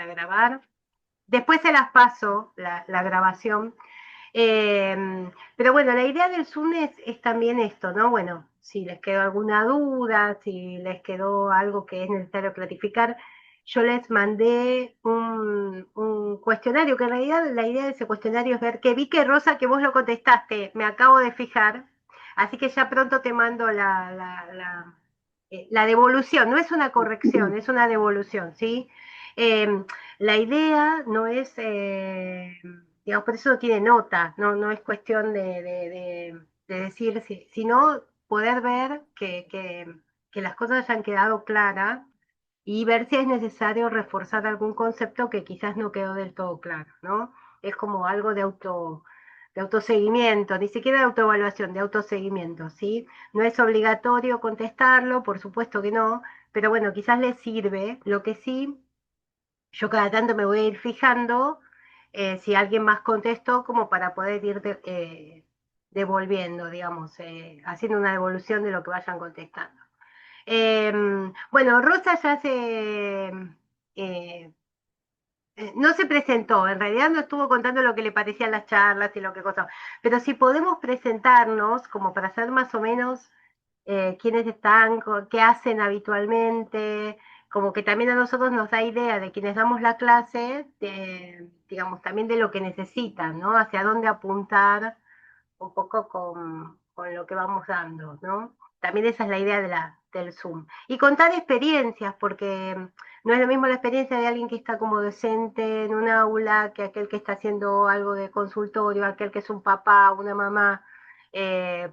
para grabar. Después se las paso, la grabación. Pero bueno, la idea del Zoom es también esto, ¿no? Bueno, si les quedó alguna duda, si les quedó algo que es necesario clarificar, yo les mandé un cuestionario, que en realidad la idea de ese cuestionario es ver, que vi que Rosa, que vos lo contestaste, me acabo de fijar, así que ya pronto te mando la devolución, no es una corrección, es una devolución, ¿sí? Eh, la idea no es, digamos, por eso no tiene nota, no es cuestión de decir, sino poder ver que las cosas hayan quedado claras y ver si es necesario reforzar algún concepto que quizás no quedó del todo claro, ¿no? Es como algo de autoseguimiento, ni siquiera de autoevaluación, de autoseguimiento, ¿sí? No es obligatorio contestarlo, por supuesto que no, pero bueno, quizás les sirve. Lo que sí, yo cada tanto me voy a ir fijando si alguien más contestó, como para poder ir devolviendo, digamos, haciendo una devolución de lo que vayan contestando. Eh, bueno, Rosa ya eh, no se presentó, en realidad no estuvo contando lo que le parecían las charlas y lo que cosas, pero si podemos presentarnos como para saber más o menos quiénes están, qué hacen habitualmente, como que también a nosotros nos da idea de quienes damos la clase, digamos, también de lo que necesitan, ¿no? Hacia dónde apuntar un poco con lo que vamos dando, ¿no? También esa es la idea del Zoom. Y contar experiencias, porque no es lo mismo la experiencia de alguien que está como docente en un aula que aquel que está haciendo algo de consultorio, aquel que es un papá, una mamá,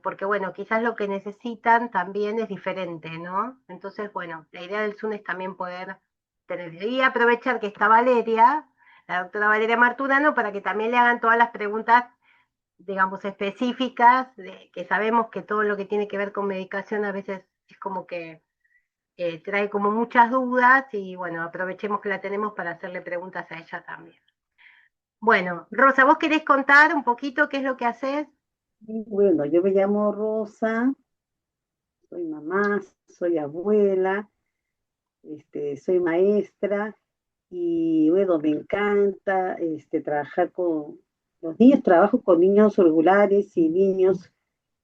porque bueno, quizás lo que necesitan también es diferente, ¿no? Entonces, bueno, la idea del Zoom es también poder tener, y aprovechar que está Valeria, la doctora Valeria Marturano, para que también le hagan todas las preguntas, digamos, específicas, que sabemos que todo lo que tiene que ver con medicación a veces es como que trae como muchas dudas y bueno, aprovechemos que la tenemos para hacerle preguntas a ella también. Bueno, Rosa, ¿vos querés contar un poquito qué es lo que haces? Y bueno, yo me llamo Rosa, soy mamá, soy abuela, soy maestra y bueno, me encanta trabajar con los niños, trabajo con niños regulares y niños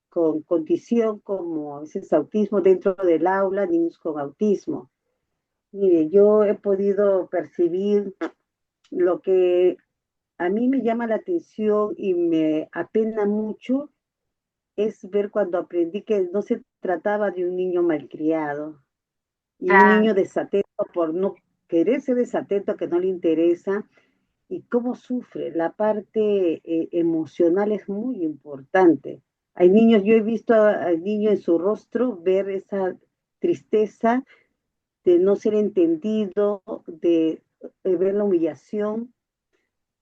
con condición como a veces autismo dentro del aula, niños con autismo. Mire, yo he podido percibir lo que a mí me llama la atención y me apena mucho es ver cuando aprendí que no se trataba de un niño malcriado y un Claro, niño desatento por no querer ser desatento, que no le interesa, y cómo sufre. La parte emocional es muy importante. Hay niños, yo he visto al niño en su rostro ver esa tristeza de no ser entendido, de ver la humillación,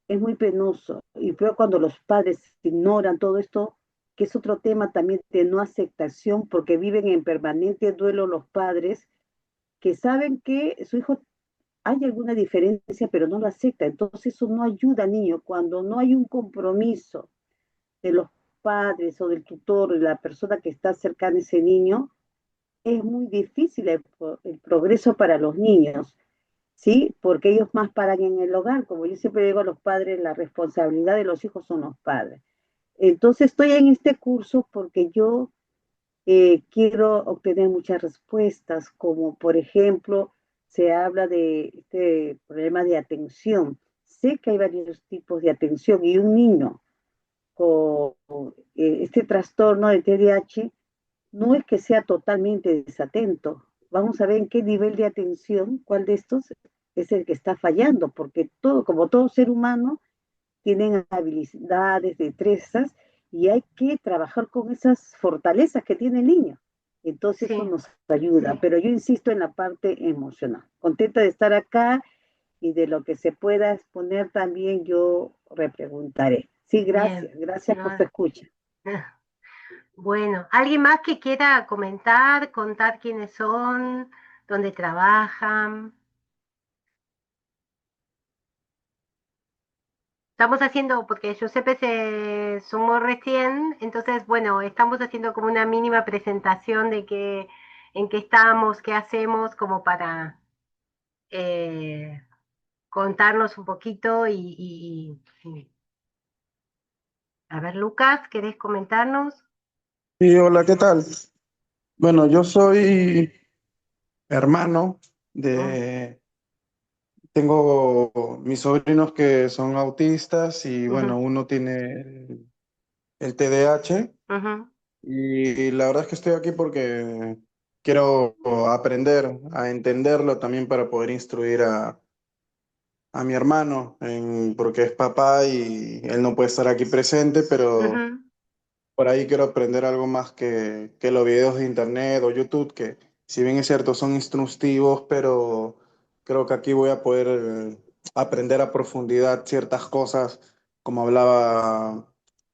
es muy penoso. Y peor cuando los padres ignoran todo esto, que es otro tema también de no aceptación, porque viven en permanente duelo los padres, que saben que su hijo hay alguna diferencia, pero no lo acepta. Entonces eso no ayuda al niño. Cuando no hay un compromiso de los padres o del tutor, de la persona que está cercana a ese niño, es muy difícil el progreso para los niños. ¿Sí? Porque ellos más paran en el hogar. Como yo siempre digo a los padres, la responsabilidad de los hijos son los padres. Entonces estoy en este curso porque yo quiero obtener muchas respuestas, como por ejemplo, se habla de este problema de atención. Sé que hay varios tipos de atención y un niño con este trastorno de TDAH no es que sea totalmente desatento. Vamos a ver en qué nivel de atención, cuál de estos es el que está fallando, porque todo, como todo ser humano, tienen habilidades, destrezas, y hay que trabajar con esas fortalezas que tiene el niño. Entonces eso sí, nos ayuda, pero yo insisto en la parte emocional. Contenta de estar acá y de lo que se pueda exponer también yo repreguntaré. Sí, bien. gracias, gracias por su No, escucha. bueno, ¿alguien más que quiera comentar, contar quiénes son, dónde trabajan? Estamos haciendo, porque Giuseppe se sumó recién, entonces, bueno, estamos haciendo como una mínima presentación de en qué estamos, qué hacemos, como para, eh, contarnos un poquito a ver, Lucas, ¿querés comentarnos? Sí, hola, ¿qué tal? Bueno, yo soy hermano Mm, de... Tengo mis sobrinos que son autistas y bueno, ujú, uno tiene el TDAH ujú, y la verdad es que estoy aquí porque quiero aprender a entenderlo también para poder instruir a mi hermano, porque es papá y él no puede estar aquí presente, pero ujú, por ahí quiero aprender algo más que los videos de internet o YouTube, que si bien es cierto son instructivos, pero creo que aquí voy a poder aprender a profundidad ciertas cosas, como hablaba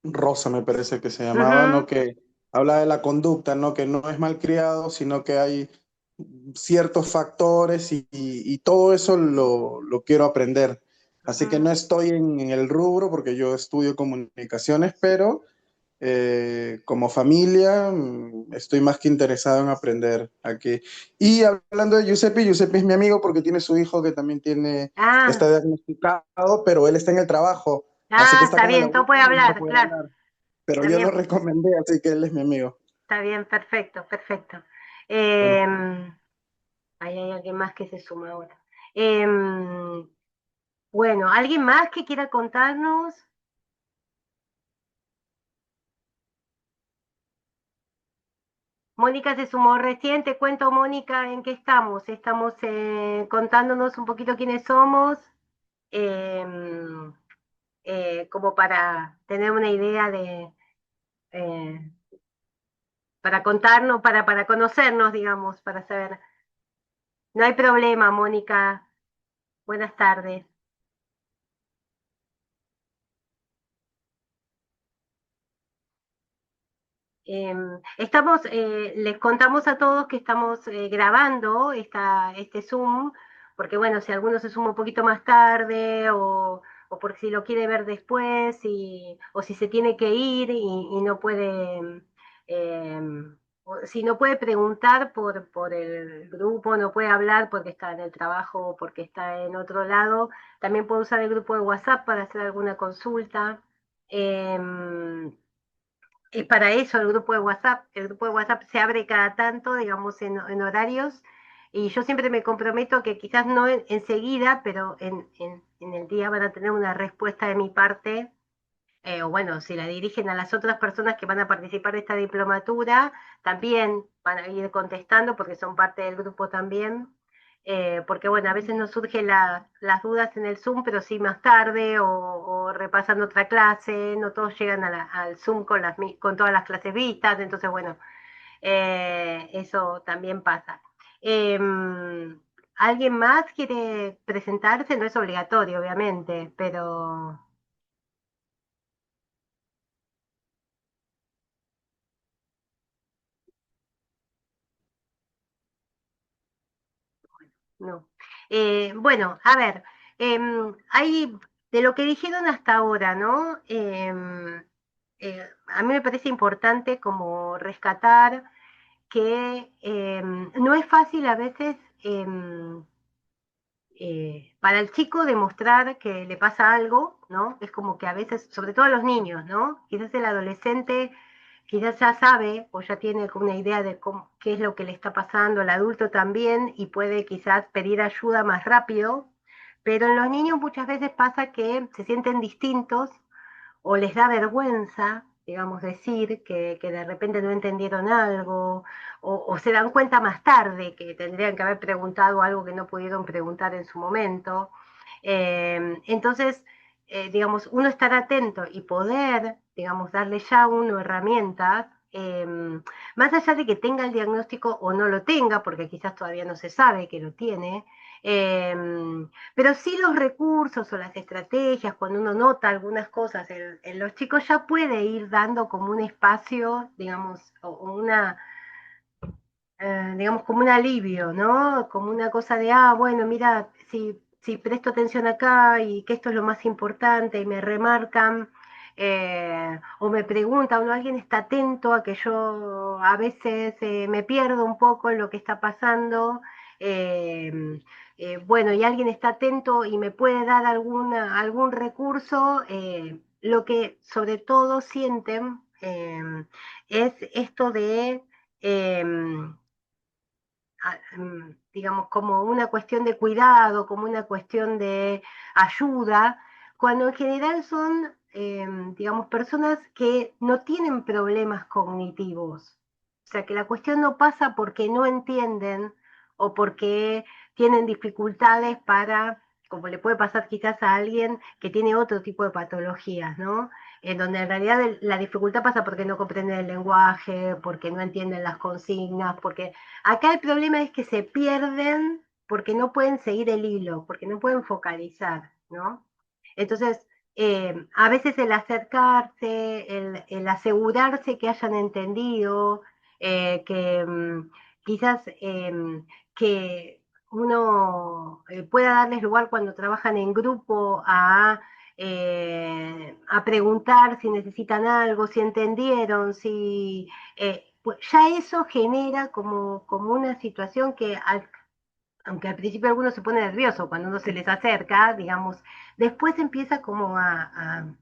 Rosa, me parece que se llamaba, ¿no? ujú, Que habla de la conducta, ¿no? Que no es malcriado, sino que hay ciertos factores y todo eso lo quiero aprender. Así que ujú. no estoy en el rubro porque yo estudio comunicaciones, pero como familia, estoy más que interesado en aprender aquí. Y hablando de Giuseppe, Giuseppe es mi amigo porque tiene su hijo que también está Ah, diagnosticado, pero él está en el trabajo, así que ah, está está con el bien, todo puede audífono y no hablar, puede claro, hablar. Pero está yo lo bien, recomendé, así que él es mi amigo. está bien, perfecto, perfecto. Bueno, Ahí hay alguien más que se suma ahora. Em, bueno, ¿alguien más que quiera contarnos? Mónica se sumó recién, te cuento, Mónica, en qué estamos. Estamos contándonos un poquito quiénes somos, em, como para tener una idea eh, para contarnos, para conocernos, digamos, para saber. No hay problema, Mónica. Buenas tardes. Les contamos a todos que estamos grabando este Zoom, porque bueno, si alguno se suma un poquito más tarde o porque si lo quiere ver después o si se tiene que ir y no puede, eh, o si no puede preguntar por el grupo, no puede hablar porque está en el trabajo o porque está en otro lado, también puede usar el grupo de WhatsApp para hacer alguna consulta. Em, es para eso el grupo de WhatsApp. El grupo de WhatsApp se abre cada tanto, digamos, en horarios. Y yo siempre me comprometo que quizás no enseguida, pero en el día van a tener una respuesta de mi parte. O bueno, si la dirigen a las otras personas que van a participar de esta diplomatura, también van a ir contestando porque son parte del grupo también. Porque bueno, a veces nos surgen las dudas en el Zoom, pero sí más tarde o repasando otra clase, no todos llegan al Zoom con todas las clases vistas, entonces bueno, eso también pasa. Eh, ¿Alguien más quiere presentarse? No es obligatorio, obviamente, pero no. Bueno, a ver, hay de lo que dijeron hasta ahora, ¿no? A mí me parece importante como rescatar que no es fácil a veces para el chico demostrar que le pasa algo, ¿no? Es como que a veces, sobre todo a los niños, ¿no? Quizás el adolescente quizás ya sabe o ya tiene como una idea de qué es lo que le está pasando, el adulto también, y puede quizás pedir ayuda más rápido, pero en los niños muchas veces pasa que se sienten distintos o les da vergüenza, digamos, decir que de repente no entendieron algo, o se dan cuenta más tarde que tendrían que haber preguntado algo que no pudieron preguntar en su momento. Entonces, digamos, uno estar atento y poder, digamos, darle ya a uno herramientas, más allá de que tenga el diagnóstico o no lo tenga, porque quizás todavía no se sabe que lo tiene, eh, pero sí los recursos o las estrategias, cuando uno nota algunas cosas en los chicos, ya puede ir dando como un espacio, digamos, o una, digamos, como un alivio, ¿no? Como una cosa de, ah, bueno, mira, si presto atención acá y que esto es lo más importante y me remarcan, o me preguntan, o alguien está atento a que yo a veces me pierdo un poco en lo que está pasando, bueno, y alguien está atento y me puede dar algún recurso, lo que sobre todo sienten es esto de, digamos, como una cuestión de cuidado, como una cuestión de ayuda, cuando en general son, digamos, personas que no tienen problemas cognitivos. O sea, que la cuestión no pasa porque no entienden o porque tienen dificultades para, como le puede pasar quizás a alguien que tiene otro tipo de patologías, ¿no? En donde en realidad la dificultad pasa porque no comprenden el lenguaje, porque no entienden las consignas, porque acá el problema es que se pierden porque no pueden seguir el hilo, porque no pueden focalizar, ¿no? Entonces, a veces el acercarse, el asegurarse que hayan entendido, que quizás que uno pueda darles lugar cuando trabajan en grupo a preguntar si necesitan algo, si entendieron, si pues ya eso genera como una situación que, aunque al principio alguno se pone nervioso cuando uno se les acerca, digamos, después empieza como a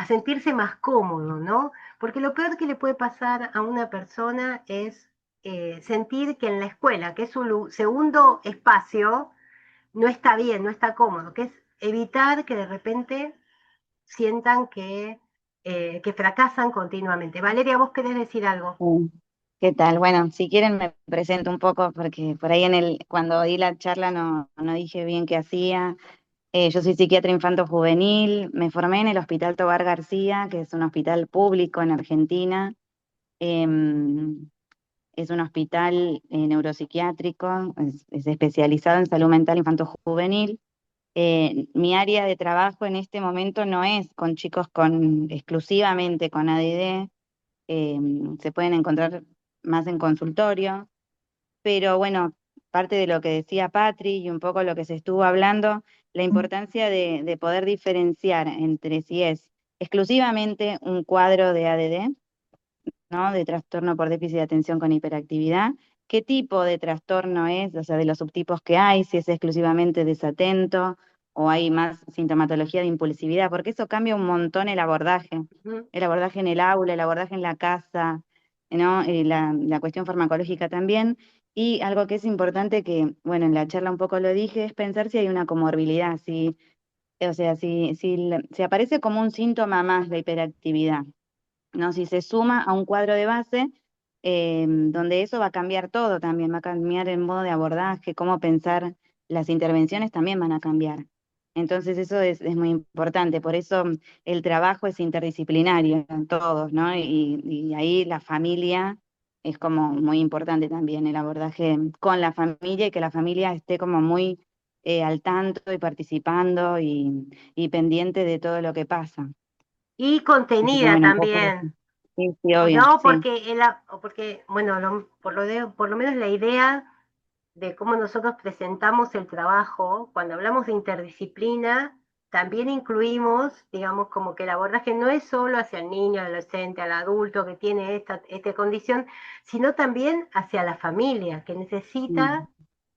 sentirse más cómodo, ¿no? Porque lo peor que le puede pasar a una persona es sentir que en la escuela, que es su segundo espacio, no está bien, no está cómodo, que es evitar que de repente sientan que fracasan continuamente. Valeria, ¿vos querés decir algo? Mm. ¿Qué tal? Bueno, si quieren me presento un poco porque por ahí cuando di la charla no dije bien qué hacía. Yo soy psiquiatra infanto-juvenil, me formé en el Hospital Tobar García, que es un hospital público en Argentina. Em, es un hospital neuropsiquiátrico, es especializado en salud mental infanto-juvenil. Mi área de trabajo en este momento no es con chicos exclusivamente con ADD, eh, se pueden encontrar más en consultorio, pero bueno, parte de lo que decía Patri y un poco lo que se estuvo hablando, la importancia de poder diferenciar entre si es exclusivamente un cuadro de ADD, ¿no? De trastorno por déficit de atención con hiperactividad, qué tipo de trastorno es, o sea, de los subtipos que hay, si es exclusivamente desatento o hay más sintomatología de impulsividad, porque eso cambia un montón el abordaje en el aula, el abordaje en la casa, ¿no? La cuestión farmacológica también. Y algo que es importante que, bueno, en la charla un poco lo dije, es pensar si hay una comorbilidad, o sea, si aparece como un síntoma más la hiperactividad, ¿no? Si se suma a un cuadro de base, donde eso va a cambiar todo también, va a cambiar el modo de abordaje, cómo pensar las intervenciones también van a cambiar. Entonces eso es muy importante, por eso el trabajo es interdisciplinario en todos, ¿no? Y ahí la familia es como muy importante también, el abordaje con la familia y que la familia esté como muy al tanto y participando y pendiente de todo lo que pasa. Y Así que contenida bueno, un poco eso. también. Sí, sí, obvio, No, sí. porque bueno, por lo menos la idea de cómo nosotros presentamos el trabajo, cuando hablamos de interdisciplina, también incluimos, digamos, como que el abordaje no es solo hacia el niño, al adolescente, al adulto que tiene esta condición, sino también hacia la familia, que necesita, Mm,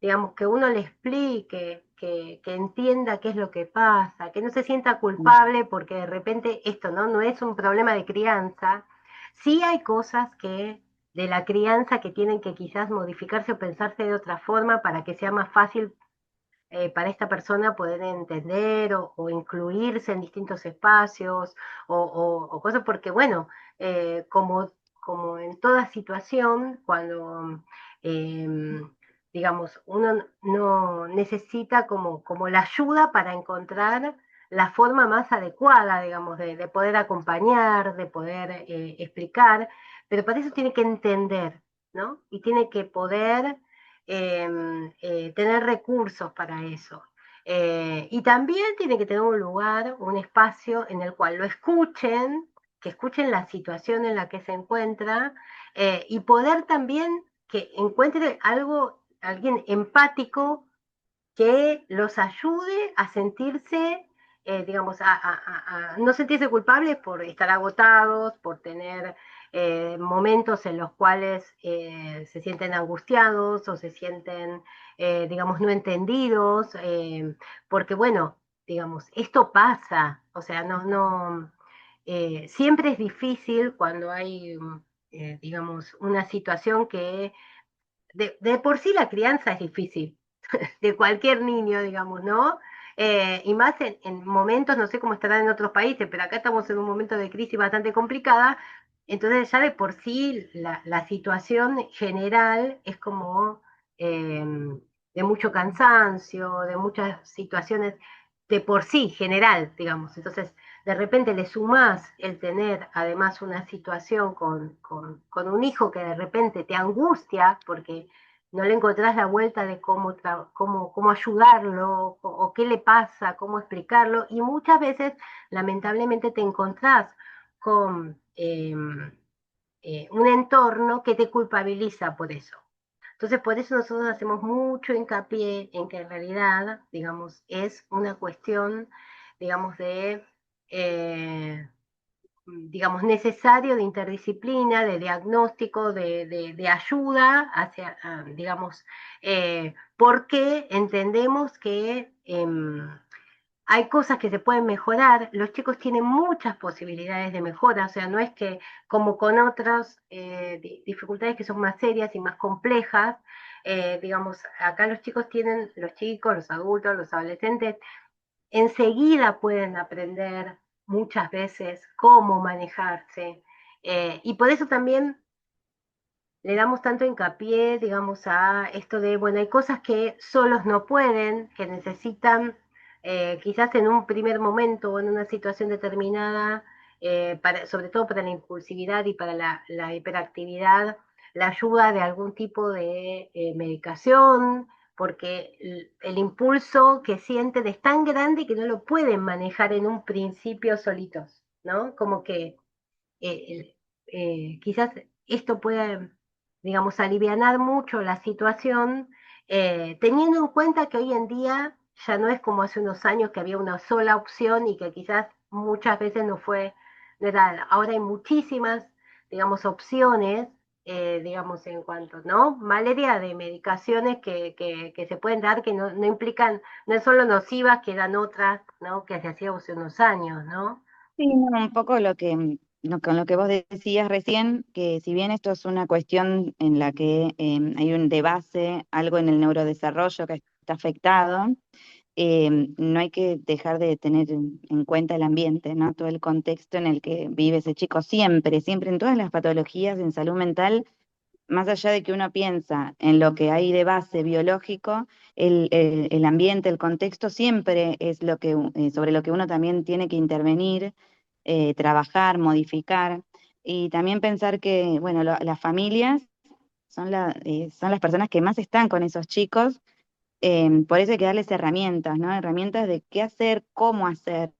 digamos, que uno le explique, que entienda qué es lo que pasa, que no se sienta mm, culpable porque de repente esto no es un problema de crianza. Sí hay cosas que de la crianza que tienen que quizás modificarse o pensarse de otra forma para que sea más fácil para esta persona poder entender o incluirse en distintos espacios o cosas, porque bueno, como en toda situación, cuando digamos, uno no necesita como la ayuda para encontrar la forma más adecuada, digamos, de poder acompañar, de poder explicar, pero para eso tiene que entender, ¿no? Y tiene que poder tener recursos para eso. Y también tiene que tener un lugar, un espacio en el cual lo escuchen, que escuchen la situación en la que se encuentra y poder también que encuentre alguien empático que los ayude a sentirse, digamos, a no sentirse culpables por estar agotados, por tener momentos en los cuales se sienten angustiados o se sienten, digamos, no entendidos, porque bueno, digamos, esto pasa, o sea, siempre es difícil cuando hay, digamos, una situación que de por sí la crianza es difícil, de cualquier niño, digamos, ¿no? Y más en momentos, no sé cómo estarán en otros países, pero acá estamos en un momento de crisis bastante complicada, entonces ya de por sí la situación general es como eh, de mucho cansancio, de muchas situaciones de por sí general, digamos. Entonces, de repente le sumás el tener además una situación con un hijo que de repente te angustia porque no le encontrás la vuelta de cómo ayudarlo o qué le pasa, cómo explicarlo, y muchas veces lamentablemente te encontrás con un entorno que te culpabiliza por eso. Entonces, por eso nosotros hacemos mucho hincapié en que en realidad, digamos, es una cuestión, digamos, digamos, necesario de interdisciplina, de diagnóstico, de ayuda hacia, digamos, porque entendemos que hay cosas que se pueden mejorar, los chicos tienen muchas posibilidades de mejora, o sea, no es que como con otras dificultades que son más serias y más complejas, digamos, acá los chicos tienen, los chicos, los adultos, los adolescentes, enseguida pueden aprender muchas veces cómo manejarse. Y por eso también le damos tanto hincapié, digamos, a esto de, bueno, hay cosas que solos no pueden, que necesitan, quizás en un primer momento o en una situación determinada, sobre todo para la impulsividad y para la hiperactividad, la ayuda de algún tipo de medicación, porque el impulso que sienten es tan grande que no lo pueden manejar en un principio solitos, ¿no? Como que quizás esto puede, digamos, alivianar mucho la situación, teniendo en cuenta que hoy en día ya no es como hace unos años que había una sola opción y que quizás muchas veces no era, ahora hay muchísimas, digamos, opciones, digamos, en cuanto, ¿no? Malaria de medicaciones que se pueden dar que no implican, no es solo nocivas, que dan otras, ¿no? Que se hacía hace unos años, ¿no? Sí, no, un poco con lo que vos decías recién, que si bien esto es una cuestión en la que hay un de base, algo en el neurodesarrollo que está afectado, no hay que dejar de tener en cuenta el ambiente, ¿no? Todo el contexto en el que vive ese chico siempre, siempre en todas las patologías en salud mental, más allá de que uno piensa en lo que hay de base biológico, el ambiente, el contexto siempre es sobre lo que uno también tiene que intervenir, trabajar, modificar, y también pensar que, bueno, las familias son las personas que más están con esos chicos, por eso hay que darles herramientas, ¿no? Herramientas de qué hacer, cómo hacer,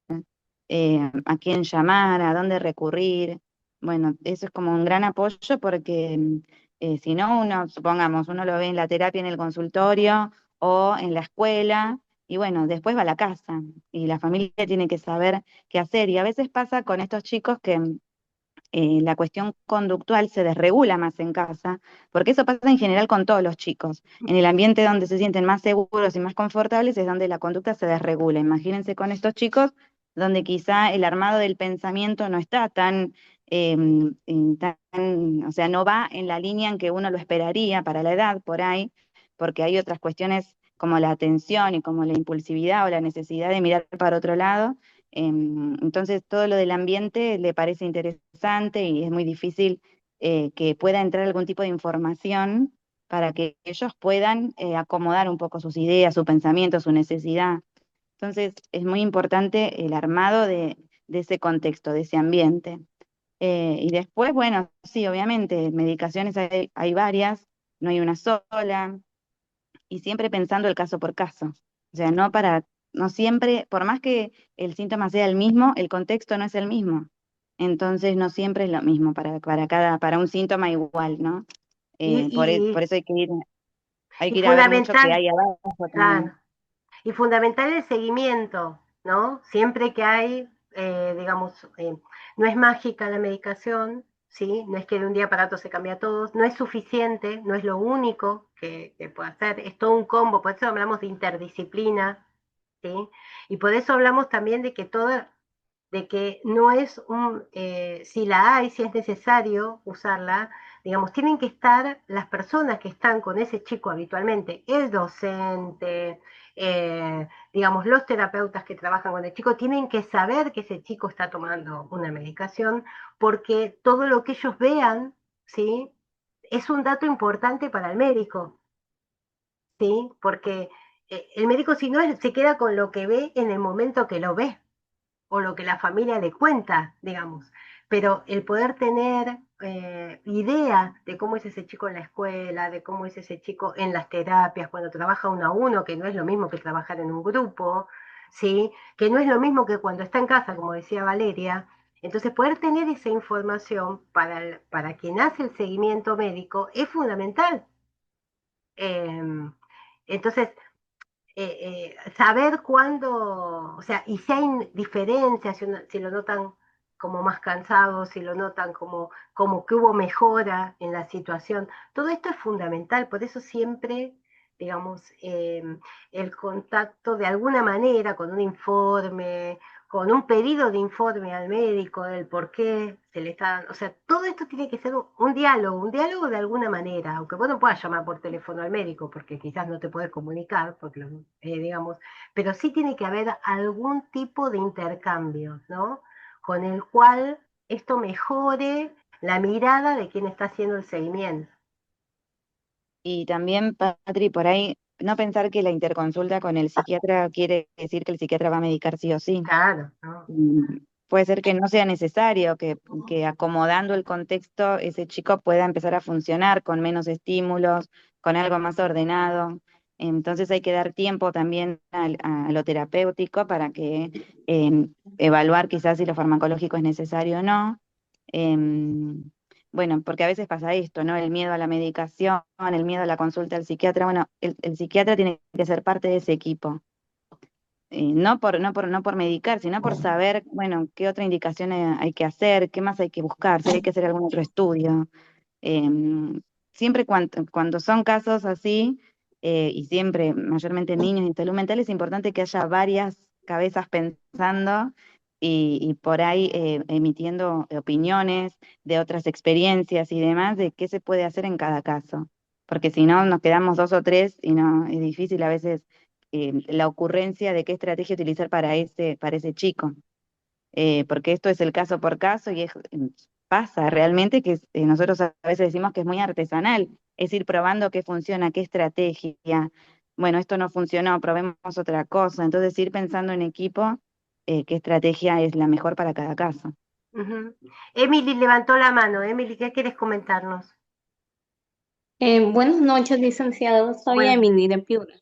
a quién llamar, a dónde recurrir. Bueno, eso es como un gran apoyo porque si no, supongamos, uno lo ve en la terapia en el consultorio o en la escuela, y bueno, después va a la casa y la familia tiene que saber qué hacer. Y a veces pasa con estos chicos que la cuestión conductual se desregula más en casa, porque eso pasa en general con todos los chicos. En el ambiente donde se sienten más seguros y más confortables es donde la conducta se desregula. Imagínense con estos chicos donde quizá el armado del pensamiento no está eh, o sea, no va en la línea en que uno lo esperaría para la edad por ahí, porque hay otras cuestiones como la atención y como la impulsividad o la necesidad de mirar para otro lado. Entonces, todo lo del ambiente le parece interesante y es muy difícil que pueda entrar algún tipo de información para que ellos puedan acomodar un poco sus ideas, su pensamiento, su necesidad. Entonces, es muy importante el armado de ese contexto, de ese ambiente. Y después, bueno, sí, obviamente, medicaciones hay varias, no hay una sola, y siempre pensando el caso por caso. O sea, no siempre, por más que el síntoma sea el mismo, el contexto no es el mismo. Entonces no siempre es lo mismo para un síntoma igual, ¿no? Y, Por y, eso hay y que ir a ver mucho qué fundamental, hay abajo claro, también. y fundamental el seguimiento, ¿no? Siempre que hay, digamos, no es mágica la medicación, ¿sí? No es que de un día para otro se cambia todo, no es suficiente, no es lo único que puede hacer, es todo un combo, por eso hablamos de interdisciplina, ¿sí? Y por eso hablamos también de que de que no es si la hay, si es necesario usarla, digamos, tienen que estar las personas que están con ese chico habitualmente, el docente, digamos, los terapeutas que trabajan con el chico, tienen que saber que ese chico está tomando una medicación, porque todo lo que ellos vean, ¿sí? Es un dato importante para el médico, ¿sí? Porque el médico si no se queda con lo que ve en el momento que lo ve o lo que la familia le cuenta, digamos. Pero el poder tener idea de cómo es ese chico en la escuela, de cómo es ese chico en las terapias, cuando trabaja uno a uno, que no es lo mismo que trabajar en un grupo, ¿sí? Que no es lo mismo que cuando está en casa, como decía Valeria. Entonces, poder tener esa información para quien hace el seguimiento médico es fundamental. Entonces, saber cuándo, o sea, y si hay diferencias, si lo notan como más cansados, si lo notan como que hubo mejora en la situación, todo esto es fundamental, por eso siempre, digamos, el contacto de alguna manera con un informe, con un pedido de informe al médico del por qué se le está dando, o sea, todo esto tiene que ser un diálogo de alguna manera, aunque vos no puedas llamar por teléfono al médico, porque quizás no te puedes comunicar, porque, digamos, pero sí tiene que haber algún tipo de intercambio, ¿no? Con el cual esto mejore la mirada de quien está haciendo el seguimiento. Y también, Patri, por ahí, no pensar que la interconsulta con el psiquiatra quiere decir que el psiquiatra va a medicar sí o sí. Claro, ¿no? Puede ser que no sea necesario, que acomodando el contexto ese chico pueda empezar a funcionar con menos estímulos, con algo más ordenado. Entonces hay que dar tiempo también a lo terapéutico para que evaluar quizás si lo farmacológico es necesario o no. Em, bueno, porque a veces pasa esto, ¿no? El miedo a la medicación, el miedo a la consulta al psiquiatra. Bueno, el psiquiatra tiene que ser parte de ese equipo. No por medicar, sino por saber, bueno, qué otra indicación hay que hacer, qué más hay que buscar, si hay que hacer algún otro estudio. Siempre cuando son casos así, y siempre mayormente niños en salud mental, es importante que haya varias cabezas pensando y por ahí emitiendo opiniones de otras experiencias y demás de qué se puede hacer en cada caso. Porque si no, nos quedamos dos o tres y no, es difícil a veces la ocurrencia de qué estrategia utilizar para ese chico. Porque esto es el caso por caso y pasa realmente que nosotros a veces decimos que es muy artesanal, es ir probando qué funciona, qué estrategia. Bueno, esto no funcionó, probemos otra cosa. Entonces ir pensando en equipo qué estrategia es la mejor para cada caso. Ujú. Emily levantó la mano. Emily, ¿qué quieres comentarnos? Buenas noches, licenciado. Soy Bueno, Emily de Piura.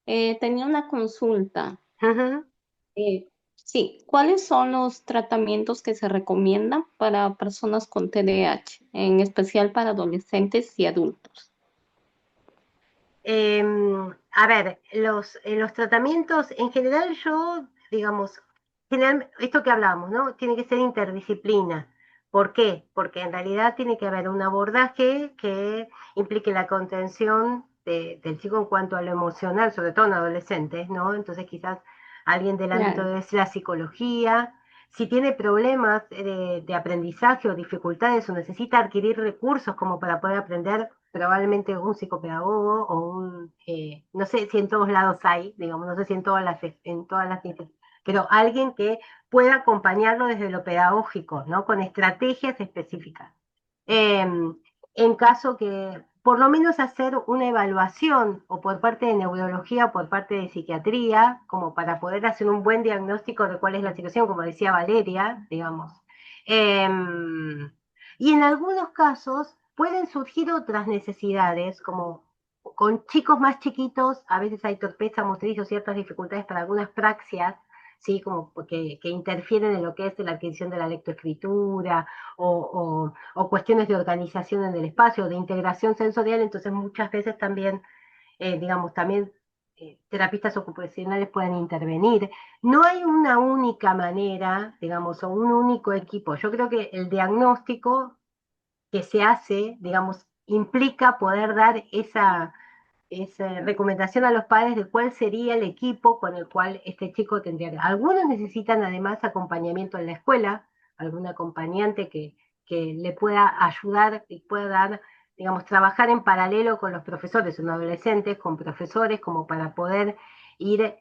Tenía una consulta. ujú. Sí, ¿cuáles son los tratamientos que se recomiendan para personas con TDAH, en especial para adolescentes y adultos? A ver, los tratamientos, en general yo, digamos, esto que hablamos, ¿no? Tiene que ser interdisciplina. ¿Por qué? Porque en realidad tiene que haber un abordaje que implique la contención del chico en cuanto a lo emocional, sobre todo en adolescentes, ¿no? Entonces quizás alguien del ámbito Claro, de la psicología, si tiene problemas de aprendizaje o dificultades o necesita adquirir recursos como para poder aprender, probablemente un psicopedagogo o no sé si en todos lados hay, digamos, no sé si en todas las, pero alguien que pueda acompañarlo desde lo pedagógico, ¿no? Con estrategias específicas. Eh, en caso que, por lo menos hacer una evaluación o por parte de neurología o por parte de psiquiatría, como para poder hacer un buen diagnóstico de cuál es la situación, como decía Valeria, digamos. Eh, y en algunos casos pueden surgir otras necesidades, como con chicos más chiquitos, a veces hay torpeza motriz o ciertas dificultades para algunas praxias, ¿sí? Como que interfieren en lo que es la adquisición de la lectoescritura o cuestiones de organización en el espacio, de integración sensorial, entonces muchas veces también, digamos, también terapistas ocupacionales pueden intervenir. No hay una única manera, digamos, o un único equipo. Yo creo que el diagnóstico que se hace, digamos, implica poder dar esa recomendación a los padres de cuál sería el equipo con el cual este chico tendría. Algunos necesitan además acompañamiento en la escuela, algún acompañante que le pueda ayudar y pueda dar, digamos, trabajar en paralelo con los profesores, son adolescentes, con profesores, como para poder ir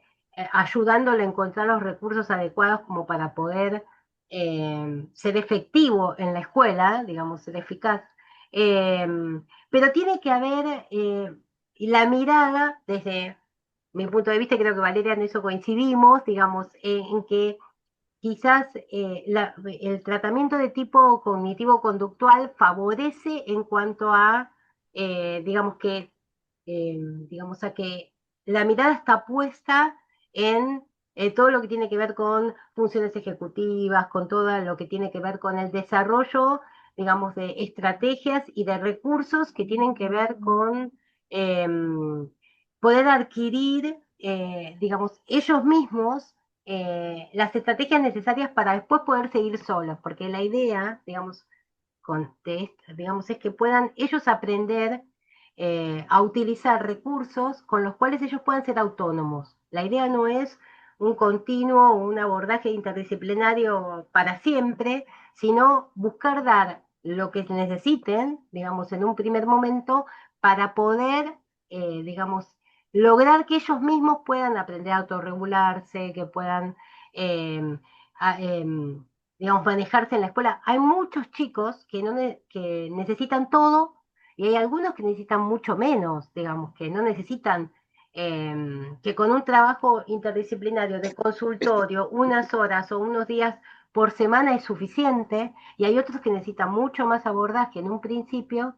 ayudándole a encontrar los recursos adecuados como para poder ser efectivo en la escuela, digamos, ser eficaz. Eh, pero tiene que haber la mirada desde mi punto de vista, creo que Valeria en eso coincidimos, digamos, en que quizás el tratamiento de tipo cognitivo-conductual favorece en cuanto a, digamos que, digamos a que la mirada está puesta en todo lo que tiene que ver con funciones ejecutivas, con todo lo que tiene que ver con el desarrollo, digamos, de estrategias y de recursos que tienen que ver con eh, poder adquirir, digamos, ellos mismos las estrategias necesarias para después poder seguir solos, porque la idea, digamos, digamos, es que puedan ellos aprender a utilizar recursos con los cuales ellos puedan ser autónomos. La idea no es un continuo o un abordaje interdisciplinario para siempre, sino buscar dar lo que necesiten, digamos, en un primer momento, para poder, digamos, lograr que ellos mismos puedan aprender a autorregularse, que puedan, eh, a, eh, digamos, manejarse en la escuela. Hay muchos chicos que necesitan todo y hay algunos que necesitan mucho menos, digamos, que no necesitan, que con un trabajo interdisciplinario de consultorio, unas horas o unos días por semana es suficiente, y hay otros que necesitan mucho más abordaje en un principio,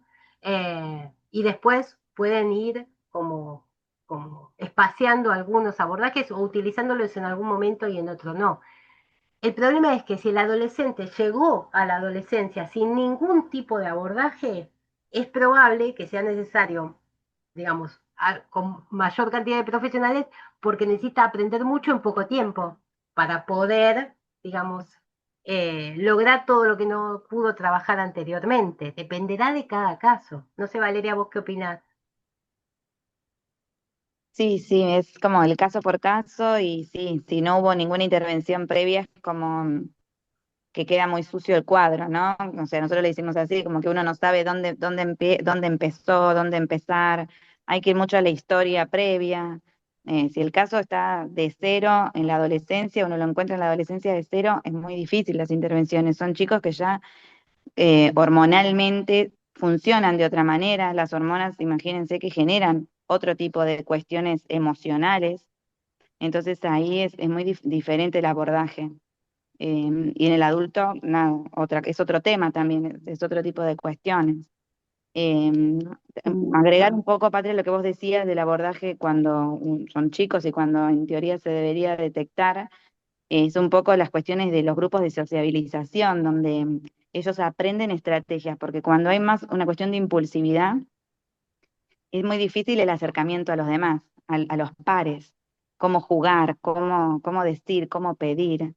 y después pueden ir como espaciando algunos abordajes o utilizándolos en algún momento y en otro no. El problema es que si el adolescente llegó a la adolescencia sin ningún tipo de abordaje, es probable que sea necesario, digamos, con mayor cantidad de profesionales, porque necesita aprender mucho en poco tiempo para poder, digamos, lograr todo lo que no pudo trabajar anteriormente. Dependerá de cada caso. No sé, Valeria, ¿vos qué opinás? Sí, sí, es como el caso por caso y sí, si no hubo ninguna intervención previa, es como que queda muy sucio el cuadro, ¿no? O sea, nosotros le decimos así, como que uno no sabe dónde empezó, dónde empezar, hay que ir mucho a la historia previa. Si el caso está de cero en la adolescencia, uno lo encuentra en la adolescencia de cero, es muy difícil las intervenciones. Son chicos que ya hormonalmente funcionan de otra manera, las hormonas, imagínense que generan otro tipo de cuestiones emocionales, entonces ahí es muy diferente el abordaje. Y en el adulto, nada, es otro tema también, es otro tipo de cuestiones. Eh, Agregar un poco, Patria, lo que vos decías del abordaje cuando son chicos y cuando en teoría se debería detectar, es un poco las cuestiones de los grupos de sociabilización, donde ellos aprenden estrategias, porque cuando hay más una cuestión de impulsividad, es muy difícil el acercamiento a los demás, a los pares, cómo jugar, cómo decir, cómo pedir,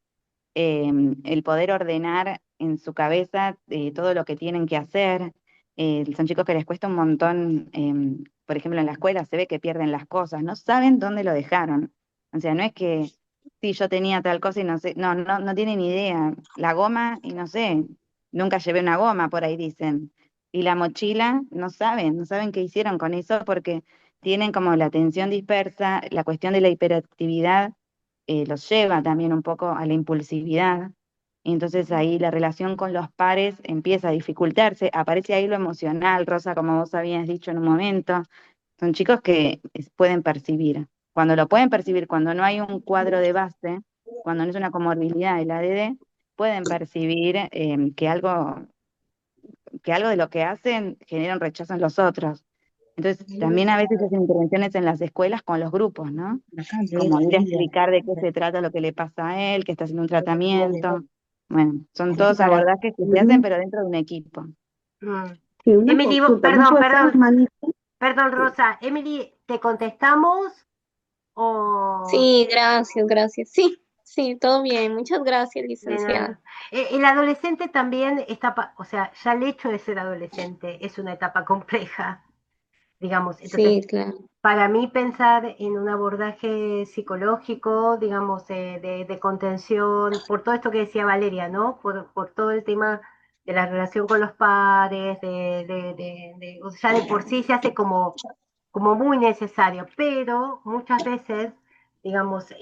el poder ordenar en su cabeza todo lo que tienen que hacer. Son chicos que les cuesta un montón, por ejemplo, en la escuela se ve que pierden las cosas, no saben dónde lo dejaron. O sea, no es que sí, yo tenía tal cosa y no sé, no tienen idea. La goma, y no sé, nunca llevé una goma, por ahí dicen. Y la mochila, no saben qué hicieron con eso porque tienen como la atención dispersa, la cuestión de la hiperactividad los lleva también un poco a la impulsividad. Y entonces ahí la relación con los pares empieza a dificultarse, aparece ahí lo emocional, Rosa, como vos habías dicho en un momento. Son chicos que pueden percibir. Cuando lo pueden percibir, cuando no hay un cuadro de base, cuando no es una comorbilidad del ADD, pueden percibir que algo de lo que hacen genera un rechazo en los otros. Entonces, también a veces hacen intervenciones en las escuelas con los grupos, ¿no? Como ir a explicar de qué se trata lo que le pasa a él, que está haciendo un tratamiento. Bueno, son todos abordajes que se hacen, pero dentro de un equipo. Mm. Sí, una Emily, consulta, ¿no perdón, puede ser perdón, hermanita? perdón, Rosa. Emily, ¿te contestamos o...? Sí, gracias, gracias. Sí, Sí, todo bien. Muchas gracias, De licenciada. nada. El adolescente también está, o sea, ya el hecho de ser adolescente es una etapa compleja, digamos. Entonces, Sí, claro. para mí pensar en un abordaje psicológico, digamos, de contención, por todo esto que decía Valeria, ¿no? Por todo el tema de la relación con los padres, o sea, de por sí se hace como muy necesario, pero muchas veces, digamos,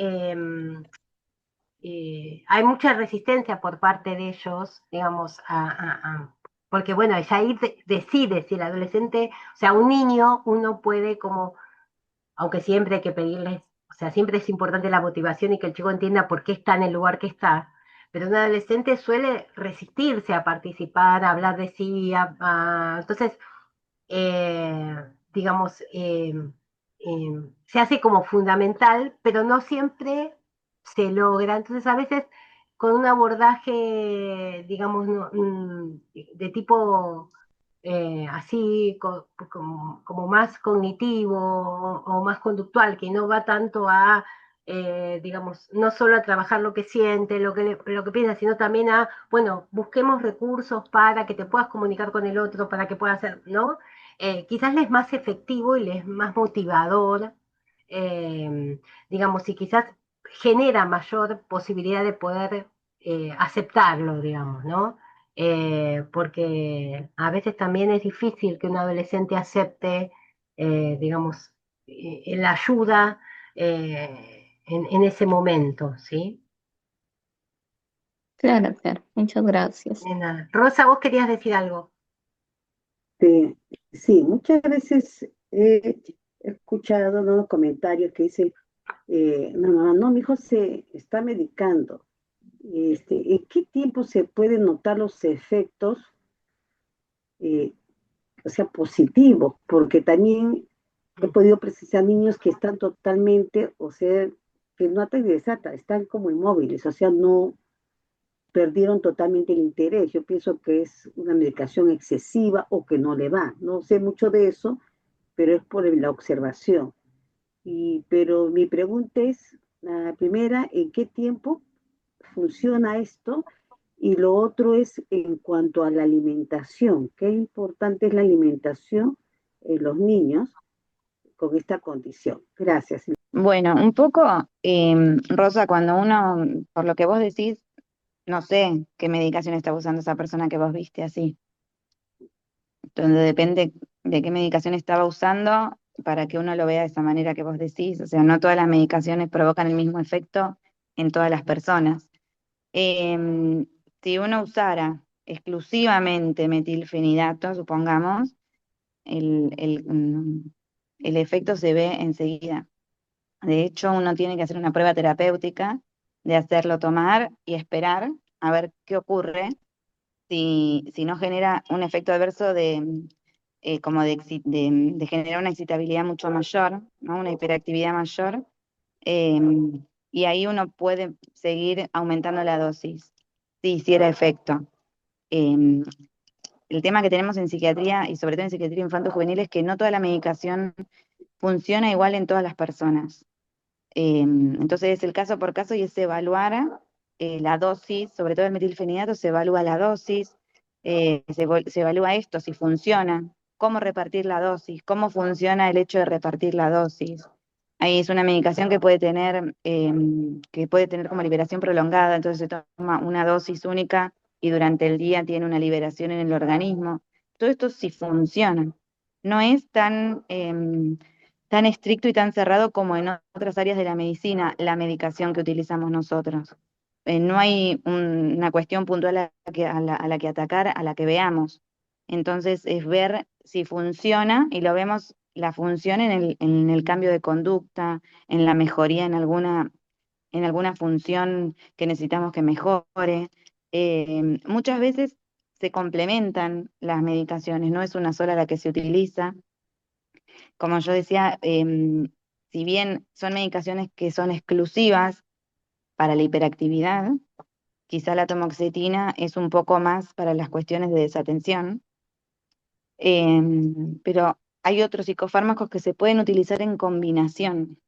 hay mucha resistencia por parte de ellos, digamos, porque bueno, ya ahí decide si el adolescente, o sea, un niño, uno puede como, aunque siempre hay que pedirles, o sea, siempre es importante la motivación y que el chico entienda por qué está en el lugar que está, pero un adolescente suele resistirse a participar, a hablar de sí, entonces digamos, se hace como fundamental, pero no siempre se logra. Entonces, a veces con un abordaje, digamos, de tipo así, como más cognitivo o más conductual, que no va tanto a, digamos, no solo a trabajar lo que siente, lo que piensa, sino también a, bueno, busquemos recursos para que te puedas comunicar con el otro, para que puedas hacer, ¿no? Quizás le es más efectivo y le es más motivador, digamos, y quizás genera mayor posibilidad de poder aceptarlo, digamos, ¿no? Porque a veces también es difícil que un adolescente acepte, digamos, la ayuda en ese momento, ¿sí? Claro, claro. Muchas gracias. Nada. Rosa, vos querías decir algo. Sí, sí, muchas veces he escuchado, ¿no?, comentarios que dicen, no, no, no, mi hijo se está medicando. ¿En qué tiempo se pueden notar los efectos, eh, o sea, positivos? Porque también he podido precisar niños que están totalmente, o sea, que no atan y desata, están como inmóviles, o sea, no perdieron totalmente el interés. Yo pienso que es una medicación excesiva o que no le va. No sé mucho de eso, pero es por la observación. Pero mi pregunta es, la primera, ¿en qué tiempo funciona esto? Y lo otro es en cuanto a la alimentación. ¿Qué importante es la alimentación en los niños con esta condición? Gracias. Bueno, un poco, Rosa, cuando uno, por lo que vos decís, no sé qué medicación está usando esa persona que vos viste así. Entonces depende de qué medicación estaba usando para que uno lo vea de esa manera que vos decís. O sea, no todas las medicaciones provocan el mismo efecto en todas las personas. Em, si uno usara exclusivamente metilfenidato, supongamos, el efecto se ve enseguida. De hecho, uno tiene que hacer una prueba terapéutica de hacerlo tomar y esperar a ver qué ocurre si no genera un efecto adverso como de generar una excitabilidad mucho mayor, ¿no? Una hiperactividad mayor, eh, y ahí uno puede seguir aumentando la dosis, si hiciera efecto. Eh, el tema que tenemos en psiquiatría, y sobre todo en psiquiatría infanto-juvenil, es que no toda la medicación funciona igual en todas las personas. Entonces es el caso por caso y es evaluar la dosis, sobre todo el metilfenidato, se evalúa la dosis, se evalúa esto, si funciona, cómo repartir la dosis, cómo funciona el hecho de repartir la dosis. Ahí es una medicación que puede tener como liberación prolongada, entonces se toma una dosis única y durante el día tiene una liberación en el organismo. Todo esto sí funciona. No es tan estricto y tan cerrado como en otras áreas de la medicina, la medicación que utilizamos nosotros. No hay una cuestión puntual a la que atacar, a la que veamos. Entonces es ver si funciona y lo vemos la función en el cambio de conducta, en la mejoría en alguna función que necesitamos que mejore. Muchas veces se complementan las medicaciones, no es una sola la que se utiliza. Como yo decía, si bien son medicaciones que son exclusivas para la hiperactividad, quizá la tamoxetina es un poco más para las cuestiones de desatención, pero hay otros psicofármacos que se pueden utilizar en combinación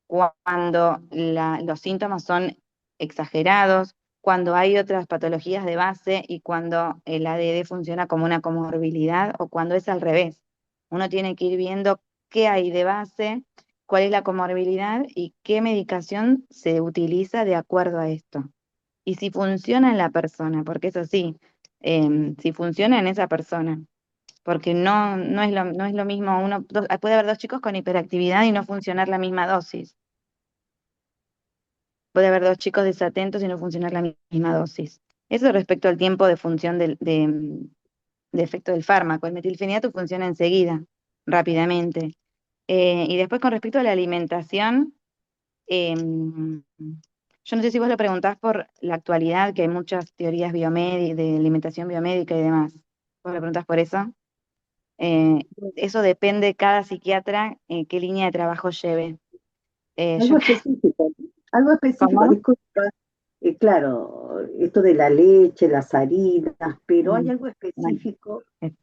cuando los síntomas son exagerados, cuando hay otras patologías de base y cuando el ADD funciona como una comorbilidad o cuando es al revés. Uno tiene que ir viendo qué hay de base, cuál es la comorbilidad y qué medicación se utiliza de acuerdo a esto. Y si funciona en la persona, porque eso sí, si funciona en esa persona, porque no es lo mismo, puede haber dos chicos con hiperactividad y no funcionar la misma dosis. Puede haber dos chicos desatentos y no funcionar la misma dosis. Eso respecto al tiempo de función de efecto del fármaco. El metilfenidato funciona enseguida, rápidamente. Y después con respecto a la alimentación, yo no sé si vos lo preguntás por la actualidad, que hay muchas teorías biomédicas, de alimentación biomédica y demás. ¿Vos lo preguntás por eso? Eso depende de cada psiquiatra qué línea de trabajo lleve. Yo, Algo específico, ¿no? Algo específico, ¿cómo? disculpa, claro, esto de la leche, las harinas, pero hay Mm, algo bueno, específico eh,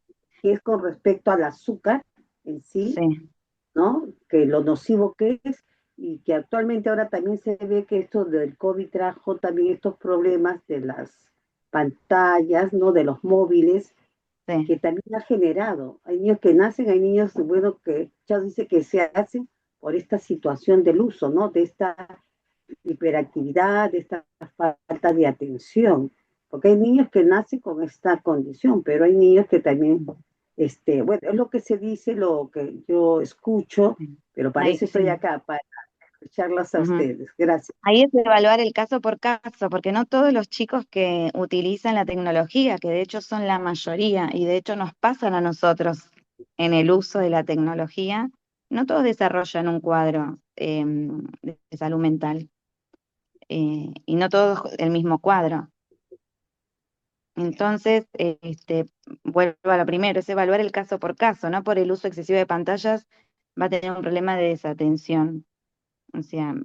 que es con respecto al azúcar en sí, sí, ¿no? Que lo nocivo que es, y que actualmente ahora también se ve que esto del COVID trajo también estos problemas de las pantallas, ¿no? De los móviles, sí. que también ha generado. Hay niños que nacen, hay niños, bueno, que ya dice que se hacen por esta situación del uso, ¿no? De esta hiperactividad, de esta falta de atención. Porque hay niños que nacen con esta condición, pero hay niños que también, bueno, es lo que se dice, lo que yo escucho, Sí. pero para Ahí, eso estoy sí. acá, para escucharlas a Ujú. ustedes. Gracias. Ahí es evaluar el caso por caso, porque no todos los chicos que utilizan la tecnología, que de hecho son la mayoría, y de hecho nos pasan a nosotros en el uso de la tecnología, no todos desarrollan un cuadro de salud mental, y no todos el mismo cuadro. Entonces, vuelvo a lo primero, es evaluar el caso por caso, no por el uso excesivo de pantallas va a tener un problema de desatención. O sea,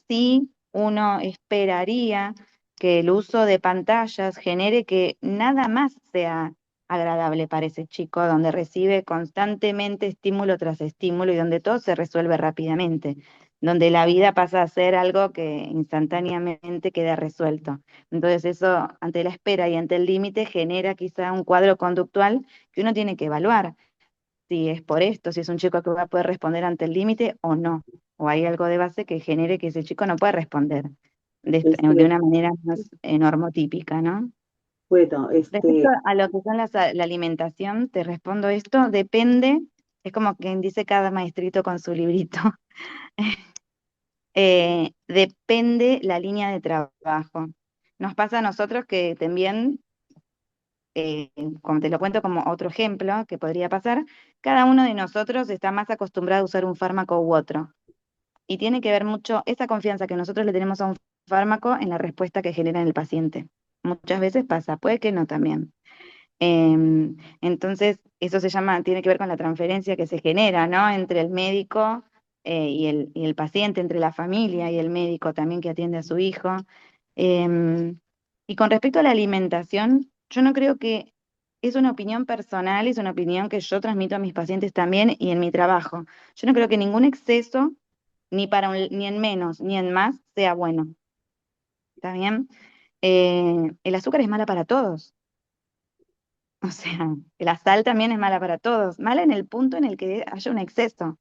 sí uno esperaría que el uso de pantallas genere que nada más sea agradable para ese chico, donde recibe constantemente estímulo tras estímulo y donde todo se resuelve rápidamente, donde la vida pasa a ser algo que instantáneamente queda resuelto. Entonces eso, ante la espera y ante el límite, genera quizá un cuadro conductual que uno tiene que evaluar si es por esto, si es un chico que va a poder responder ante el límite o no, o hay algo de base que genere que ese chico no pueda responder de Este, una manera más normotípica, ¿no? bueno, Respecto a lo que son la alimentación, te respondo esto, depende, es como quien dice cada maestrito con su librito, depende la línea de trabajo. Nos pasa a nosotros que también como te lo cuento como otro ejemplo que podría pasar, cada uno de nosotros está más acostumbrado a usar un fármaco u otro. Y tiene que ver mucho esa confianza que nosotros le tenemos a un fármaco en la respuesta que genera en el paciente. Muchas veces pasa, puede que no también. Entonces, eso tiene que ver con la transferencia que se genera, ¿no? Entre el médico y el paciente, entre la familia y el médico también que atiende a su hijo. Em, y con respecto a la alimentación, yo no creo que es una opinión personal, es una opinión que yo transmito a mis pacientes también y en mi trabajo. Yo no creo que ningún exceso, ni en menos ni en más, sea bueno. ¿Está bien? El azúcar es mala para todos. O sea, la sal también es mala para todos, mala en el punto en el que haya un exceso,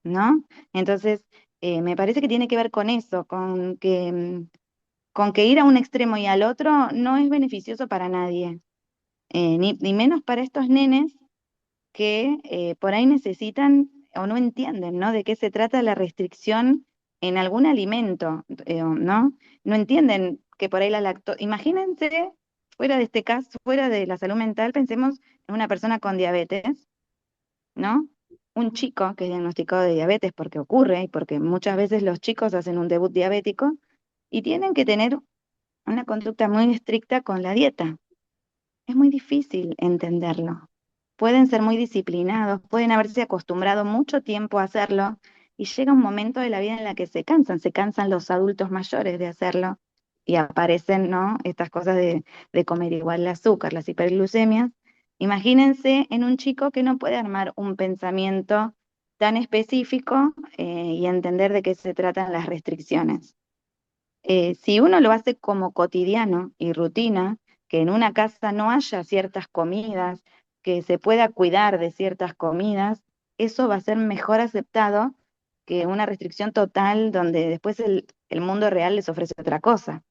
¿no? Entonces, me parece que tiene que ver con eso, con que ir a un extremo y al otro no es beneficioso para nadie, ni menos para estos nenes que por ahí necesitan o no entienden, ¿no? De qué se trata la restricción en algún alimento, ¿no? No entienden que por ahí la lactosa. Imagínense, fuera de este caso, fuera de la salud mental, pensemos en una persona con diabetes, ¿no? Un chico que es diagnosticado de diabetes porque ocurre y porque muchas veces los chicos hacen un debut diabético y tienen que tener una conducta muy estricta con la dieta. Es muy difícil entenderlo. Pueden ser muy disciplinados, pueden haberse acostumbrado mucho tiempo a hacerlo y llega un momento de la vida en la que se cansan los adultos mayores de hacerlo y aparecen, ¿no? Estas cosas de comer igual el azúcar, las hiperglucemias. Imagínense en un chico que no puede armar un pensamiento tan específico y entender de qué se tratan las restricciones. Si uno lo hace como cotidiano y rutina, que en una casa no haya ciertas comidas, que se pueda cuidar de ciertas comidas, eso va a ser mejor aceptado que una restricción total donde después el mundo real les ofrece otra cosa.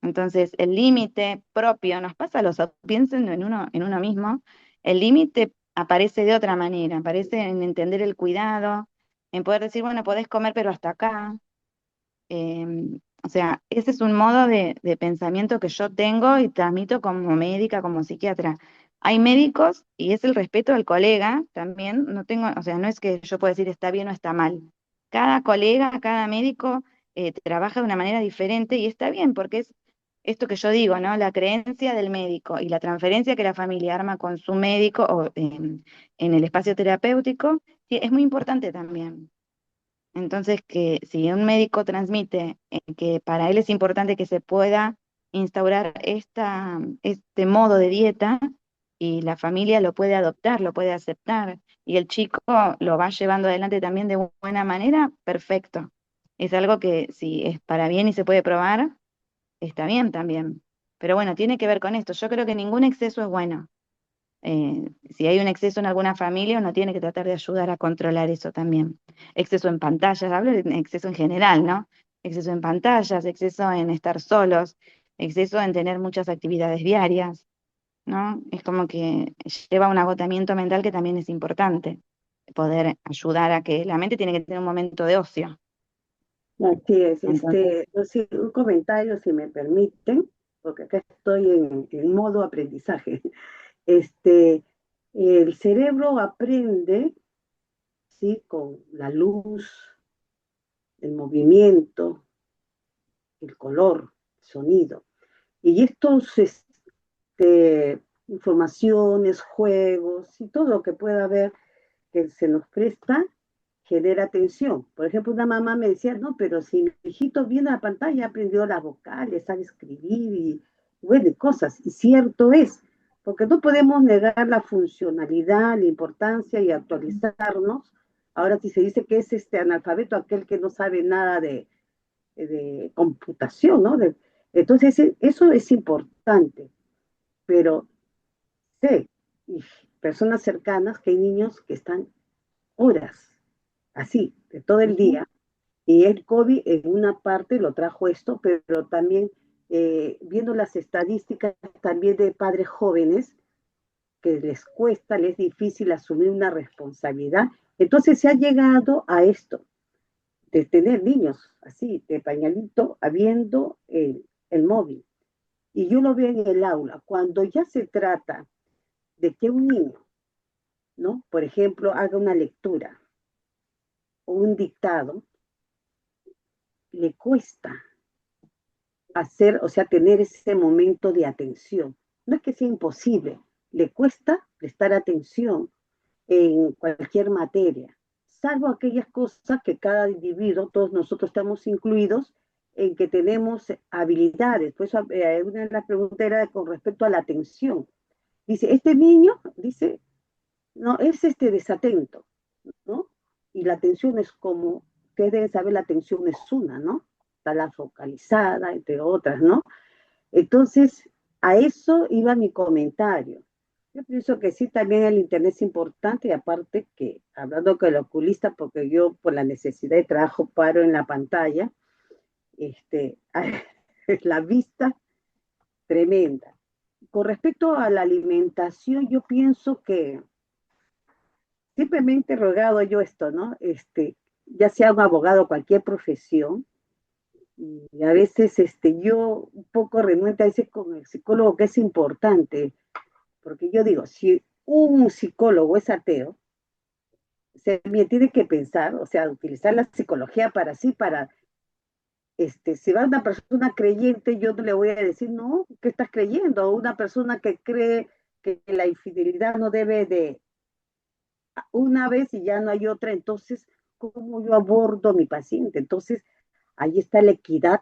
Entonces, el límite propio nos pasa a los adultos, piensen en uno mismo, el límite aparece de otra manera, aparece en entender el cuidado, en poder decir, bueno, podés comer, pero hasta acá. O sea, ese es un modo de pensamiento que yo tengo y transmito como médica, como psiquiatra. Hay médicos, y es el respeto al colega también, no tengo, o sea, no es que yo pueda decir está bien o está mal. Cada colega, cada médico trabaja de una manera diferente y está bien, porque es esto que yo digo, ¿no? La creencia del médico y la transferencia que la familia arma con su médico o en el espacio terapéutico, sí, es muy importante también. Entonces, que si un médico transmite que para él es importante que se pueda instaurar este modo de dieta y la familia lo puede adoptar, lo puede aceptar y el chico lo va llevando adelante también de buena manera, perfecto. Es algo que si es para bien y se puede probar, está bien también. Pero bueno, tiene que ver con esto. Yo creo que ningún exceso es bueno. Si hay un exceso en alguna familia, uno tiene que tratar de ayudar a controlar eso también. Exceso en pantallas, hablo de exceso en general, ¿no? Exceso en pantallas, exceso en estar solos, exceso en tener muchas actividades diarias, ¿no? Es como que lleva a un agotamiento mental que también es importante, poder ayudar a que la mente tiene que tener un momento de ocio. Así es, Entonces, no sé, un comentario si me permiten, porque acá estoy en modo aprendizaje. Este, el cerebro aprende, ¿sí? Con la luz, el movimiento, el color, el sonido. Y estos, informaciones, juegos y todo lo que pueda haber que se nos presta, genera atención. Por ejemplo, una mamá me decía, no, pero si mi hijito viene a la pantalla, aprendió las vocales, sabe escribir y, bueno, cosas. Y cierto es, porque no podemos negar la funcionalidad, la importancia y actualizarnos. Ahora si se dice que es este analfabeto aquel que no sabe nada de computación, ¿no? Entonces, eso es importante, pero sé, y personas cercanas, que hay niños que están horas, así, de todo el ujú, día, y el COVID en una parte lo trajo esto, pero también viendo las estadísticas también de padres jóvenes, que les cuesta, les es difícil asumir una responsabilidad, entonces se ha llegado a esto, de tener niños así, de pañalito, habiendo el móvil. Y yo lo veo en el aula, cuando ya se trata de que un niño, ¿no? Por ejemplo, haga una lectura o un dictado, le cuesta hacer, o sea, tener ese momento de atención. No es que sea imposible, le cuesta prestar atención en cualquier materia, salvo aquellas cosas que cada individuo, todos nosotros estamos incluidos, en que tenemos habilidades. Pues una de las preguntas era con respecto a la atención. Dice, este niño, dice, no, es desatento, ¿no? Y la atención es como, ustedes deben saber, la atención es una, ¿no? Está la focalizada, entre otras, ¿no? Entonces, a eso iba mi comentario. Yo pienso que sí, también el Internet es importante y aparte que, hablando con el oculista, porque yo por la necesidad de trabajo paro en la pantalla, este, la vista tremenda. Con respecto a la alimentación, yo pienso que simplemente he rogado yo esto, ¿no? Ya sea un abogado, cualquier profesión, y a veces yo un poco renuente a veces con el psicólogo, que es importante, porque yo digo, si un psicólogo es ateo, se tiene que pensar, o sea, utilizar la psicología para sí, para, si va una persona creyente, yo no le voy a decir, no, ¿qué estás creyendo? O una persona que cree que la infidelidad no debe de una vez y ya no hay otra, entonces, ¿cómo yo abordo a mi paciente? Entonces, ahí está la equidad,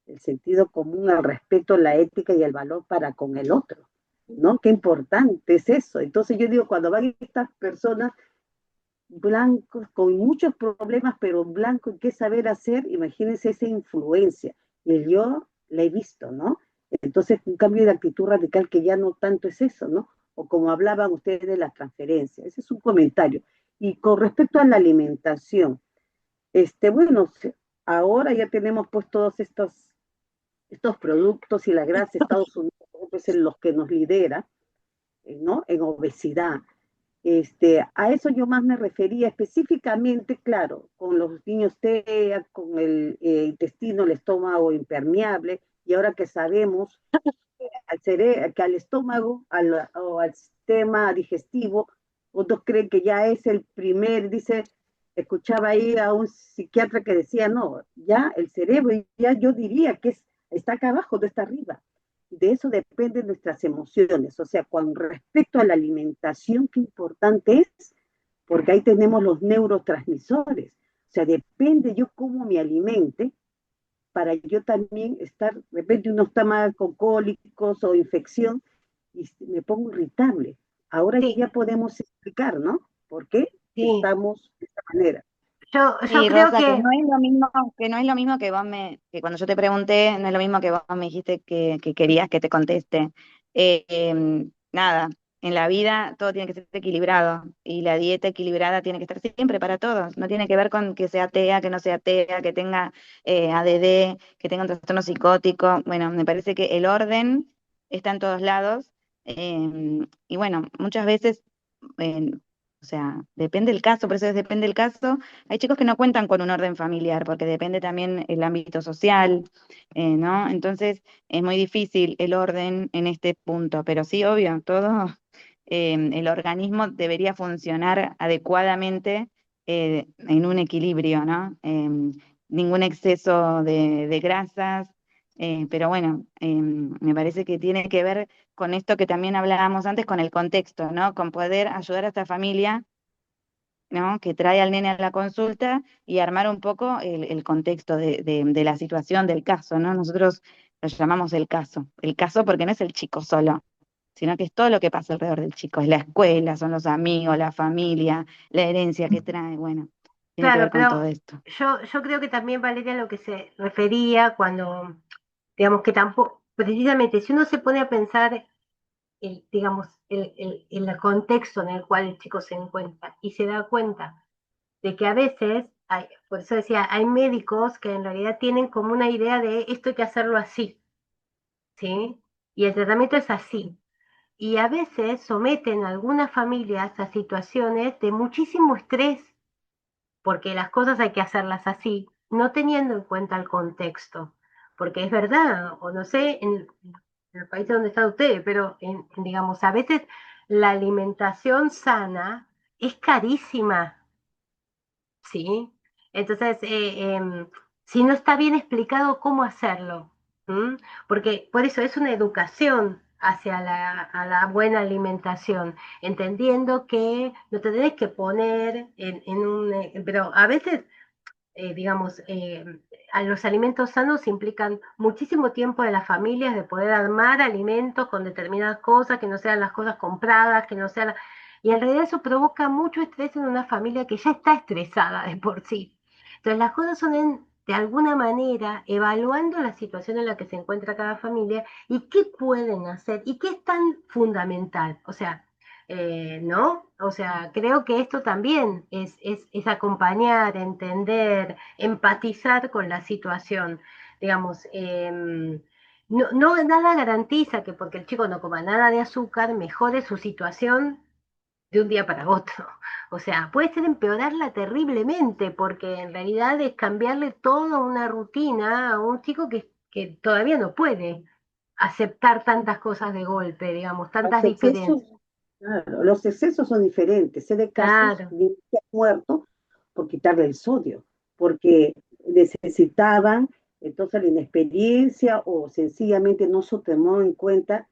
el sentido común, el respeto, la ética y el valor para con el otro, ¿no? Qué importante es eso. Entonces yo digo, cuando van estas personas, blancos, con muchos problemas, pero blanco, ¿qué saber hacer? Imagínense esa influencia. Y el yo la he visto, ¿no? Entonces, un cambio de actitud radical que ya no tanto es eso, ¿no? O como hablaban ustedes de la transferencia. Ese es un comentario. Y con respecto a la alimentación, bueno, ahora ya tenemos pues todos estos productos y la grasa, Estados Unidos pues, es los que nos lidera, ¿no? En obesidad. A eso yo más me refería específicamente, claro, con los niños TEA, con el intestino, el estómago impermeable, y ahora que sabemos que al estómago o al sistema digestivo, otros creen que ya es el primer, dice, escuchaba ahí a un psiquiatra que decía, no, ya el cerebro, ya yo diría que está acá abajo, no está arriba. De eso dependen nuestras emociones. O sea, con respecto a la alimentación, qué importante es, porque ahí tenemos los neurotransmisores. O sea, depende yo cómo me alimente para yo también estar, de repente uno está mal con cólicos o infección y me pongo irritable. Ahora Sí, ya podemos explicar, ¿no? ¿Por qué sí. estamos de esta manera? Yo Sí, creo Rosa, que que no es lo mismo, que no es lo mismo que que cuando yo te pregunté, no es lo mismo que vos me dijiste que querías que te conteste. Nada, en la vida todo tiene que ser equilibrado y la dieta equilibrada tiene que estar siempre para todos. No tiene que ver con que sea TEA, que no sea TEA, que tenga ADD, que tenga un trastorno psicótico. Bueno, me parece que el orden está en todos lados. Y bueno, muchas veces, eh, o sea, depende del caso, por eso depende del caso. Hay chicos que no cuentan con un orden familiar porque depende también el ámbito social, ¿no? Entonces es muy difícil el orden en este punto, pero sí, obvio, todo el organismo debería funcionar adecuadamente en un equilibrio, ¿no? Ningún exceso de grasas, pero bueno, me parece que tiene que ver con esto que también hablábamos antes, con el contexto, ¿no? Con poder ayudar a esta familia, ¿no? Que trae al nene a la consulta y armar un poco el contexto de la situación, del caso, ¿no? Nosotros lo llamamos el caso porque no es el chico solo, sino que es todo lo que pasa alrededor del chico, es la escuela, son los amigos, la familia, la herencia que trae, bueno, tiene que claro, ver con todo pero esto. yo creo que también Valeria lo que se refería cuando, digamos que tampoco, precisamente si uno se pone a pensar, digamos, el contexto en el cual el chico se encuentra y se da cuenta de que a veces, por eso decía, hay médicos que en realidad tienen como una idea de esto hay que hacerlo así, ¿sí? Y el tratamiento es así. Y a veces someten a algunas familias a situaciones de muchísimo estrés porque las cosas hay que hacerlas así, no teniendo en cuenta el contexto, porque es verdad, o no sé, en el país donde está usted, pero digamos, a veces la alimentación sana es carísima, ¿sí? Entonces, si no está bien explicado cómo hacerlo, ¿m? Porque por eso es una educación hacia a la buena alimentación, entendiendo que no te tenés que poner pero a veces, digamos, a los alimentos sanos implican muchísimo tiempo de las familias de poder armar alimentos con determinadas cosas, que no sean las cosas compradas, que no sean... Y en realidad eso provoca mucho estrés en una familia que ya está estresada de por sí. Entonces las cosas son de alguna manera evaluando la situación en la que se encuentra cada familia y qué pueden hacer y qué es tan fundamental. O sea, ¿no? O sea, creo que esto también es acompañar, entender, empatizar con la situación. Digamos, no nada garantiza que porque el chico no coma nada de azúcar mejore su situación de un día para otro. O sea, puede ser empeorarla terriblemente porque en realidad es cambiarle toda una rutina a un chico que todavía no puede aceptar tantas cosas de golpe, digamos, tantas Los excesos, diferencias. claro, los excesos son diferentes. Sé de casos Claro. de que han muerto por quitarle el sodio, porque necesitaban entonces la inexperiencia o sencillamente no se tomó en cuenta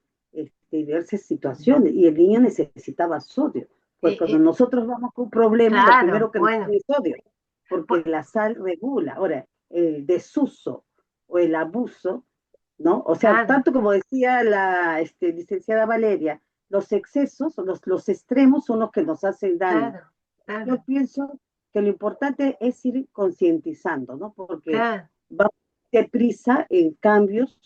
diversas situaciones y el niño necesitaba sodio. Pues Eh, cuando eh, nosotros vamos con un problema, lo claro, primero que nos bueno, pide es sodio, porque pues, la sal regula. Ahora, el desuso o el abuso, ¿no? O sea, claro, tanto como decía la licenciada Valeria, los excesos, los extremos son los que nos hacen daño. claro. yo claro, pienso que lo importante es ir concientizando, ¿no? Porque claro. va deprisa en cambios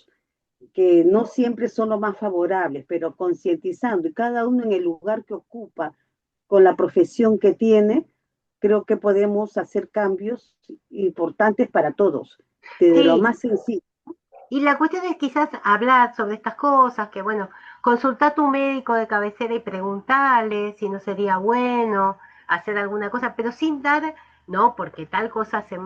que no siempre son los más favorables, pero concientizando y cada uno en el lugar que ocupa, con la profesión que tiene, creo que podemos hacer cambios importantes para todos, desde lo Sí, más sencillo. y la cuestión es quizás hablar sobre estas cosas, que bueno, consulta a tu médico de cabecera y preguntarle si no sería bueno hacer alguna cosa, pero sin dar, no, porque tal cosa se...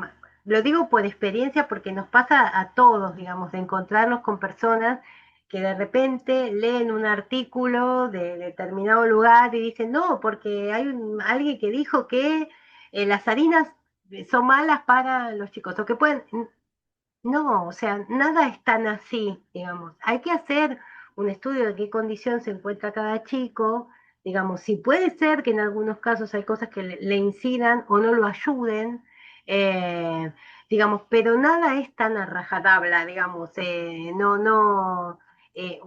Lo digo por experiencia porque nos pasa a todos, digamos, de encontrarnos con personas que de repente leen un artículo de determinado lugar y dicen, no, porque hay alguien que dijo que las harinas son malas para los chicos, o que pueden, no, o sea, nada es tan así, digamos. Hay que hacer un estudio de qué condición se encuentra cada chico, digamos, si puede ser que en algunos casos hay cosas que le incidan o no lo ayuden, eh, digamos, pero nada es tan a rajatabla, digamos, no, no, eh,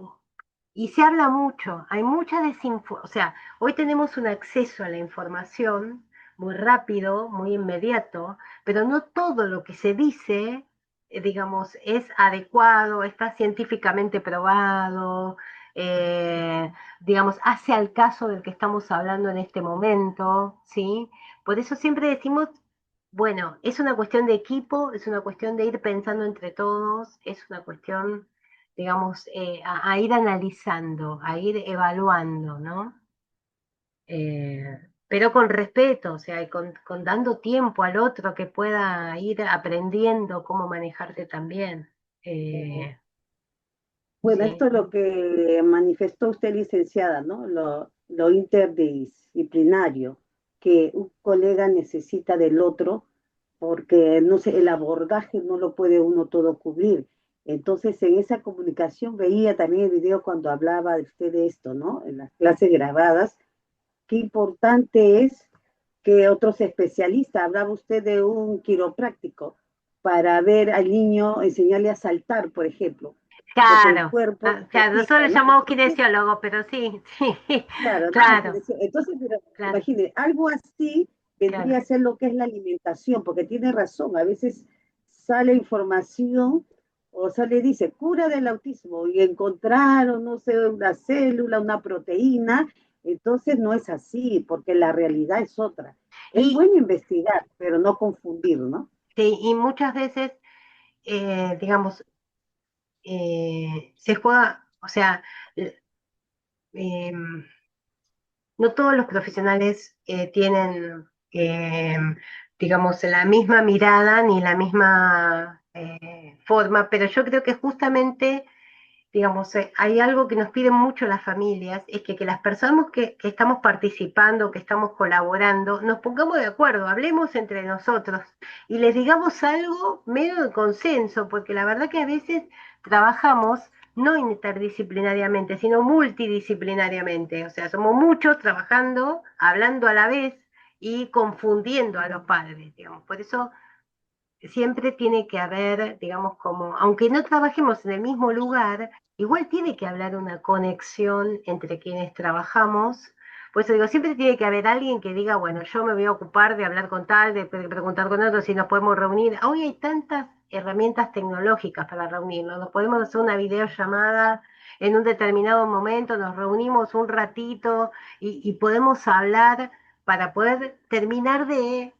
y se habla mucho, hay mucha desinformación, o sea, hoy tenemos un acceso a la información muy rápido, muy inmediato, pero no todo lo que se dice, digamos, es adecuado, está científicamente probado, digamos, hace al caso del que estamos hablando en este momento, ¿sí? Por eso siempre decimos, bueno, es una cuestión de equipo, es una cuestión de ir pensando entre todos, es una cuestión, digamos, a ir analizando, a ir evaluando, ¿no? Pero con respeto, o sea, y con dando tiempo al otro que pueda ir aprendiendo cómo manejarte también. Eh, Bueno, sí, esto es lo que manifestó usted, licenciada, ¿no? Lo interdisciplinario, que un colega necesita del otro, porque, no sé, el abordaje no lo puede uno todo cubrir. Entonces, en esa comunicación veía también el video cuando hablaba de usted de esto, ¿no? En las clases grabadas, qué importante es que otros especialistas, hablaba usted de un quiropráctico, para ver al niño, enseñarle a saltar, por ejemplo, porque el claro, cuerpo claro, nosotros necesita, le ¿no? llamamos Entonces, kinesiólogo, pero sí, sí, claro, ¿no? claro, Entonces, pero, claro, imagine, algo así vendría claro. a ser lo que es la alimentación, porque tiene razón, a veces sale información o sale, dice, cura del autismo y encontraron, no sé, una célula, una proteína, entonces no es así, porque la realidad es otra. Es Y, bueno investigar, pero no confundir, ¿no? sí, y muchas veces, digamos, se juega, o sea, eh, no todos los profesionales tienen, digamos, la misma mirada ni la misma forma, pero yo creo que justamente, digamos, hay algo que nos piden mucho las familias, es que las personas que estamos participando, que estamos colaborando, nos pongamos de acuerdo, hablemos entre nosotros y les digamos algo medio de consenso, porque la verdad que a veces trabajamos no interdisciplinariamente, sino multidisciplinariamente, o sea, somos muchos trabajando, hablando a la vez y confundiendo a los padres, digamos. Por eso siempre tiene que haber, digamos, como, aunque no trabajemos en el mismo lugar, igual tiene que haber una conexión entre quienes trabajamos. Por eso digo, siempre tiene que haber alguien que diga, bueno, yo me voy a ocupar de hablar con tal, de preguntar con otro si nos podemos reunir. Hoy hay tantas herramientas tecnológicas para reunirnos. Nos podemos hacer una videollamada en un determinado momento, nos reunimos un ratito y podemos hablar para poder terminar de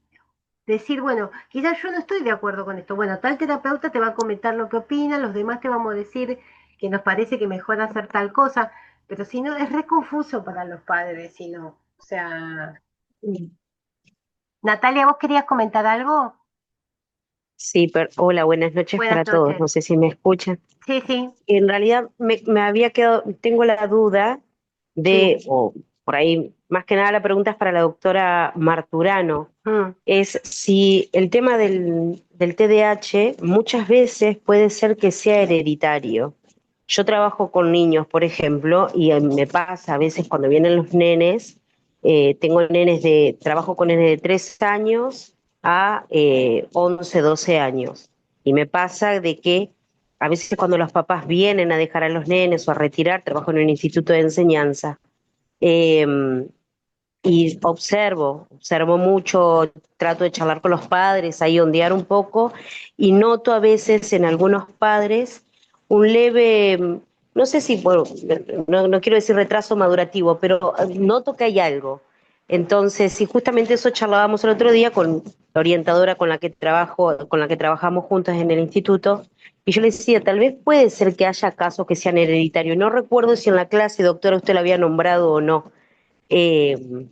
decir, bueno, quizás yo no estoy de acuerdo con esto. Bueno, tal terapeuta te va a comentar lo que opina, los demás te vamos a decir que nos parece que mejor hacer tal cosa, pero si no, es re confuso para los padres, si no. O sea, Natalia, ¿vos querías comentar algo? Sí, hola, buenas noches Buenas para todos. noches. No sé si me escuchan. Sí, sí, En realidad me había quedado, tengo la duda sí. o por ahí, más que nada la pregunta es para la doctora Marturano, Mm, es si el tema del TDAH muchas veces puede ser que sea hereditario. Yo trabajo con niños, por ejemplo, y me pasa a veces cuando vienen los nenes, tengo nenes trabajo con nenes de 3 años a 11, 12 años. Y me pasa de que a veces cuando los papás vienen a dejar a los nenes o a retirar, trabajo en un instituto de enseñanza, eh, y observo mucho, trato de charlar con los padres, ahí ondear un poco, y noto a veces en algunos padres un leve, no sé si, bueno, no quiero decir retraso madurativo, pero noto que hay algo. Entonces, y justamente eso charlábamos el otro día con la orientadora con la que trabajo, con la que trabajamos juntos en el instituto, y yo le decía, tal vez puede ser que haya casos que sean hereditarios. No recuerdo si en la clase, doctora, usted lo había nombrado o no. Eh,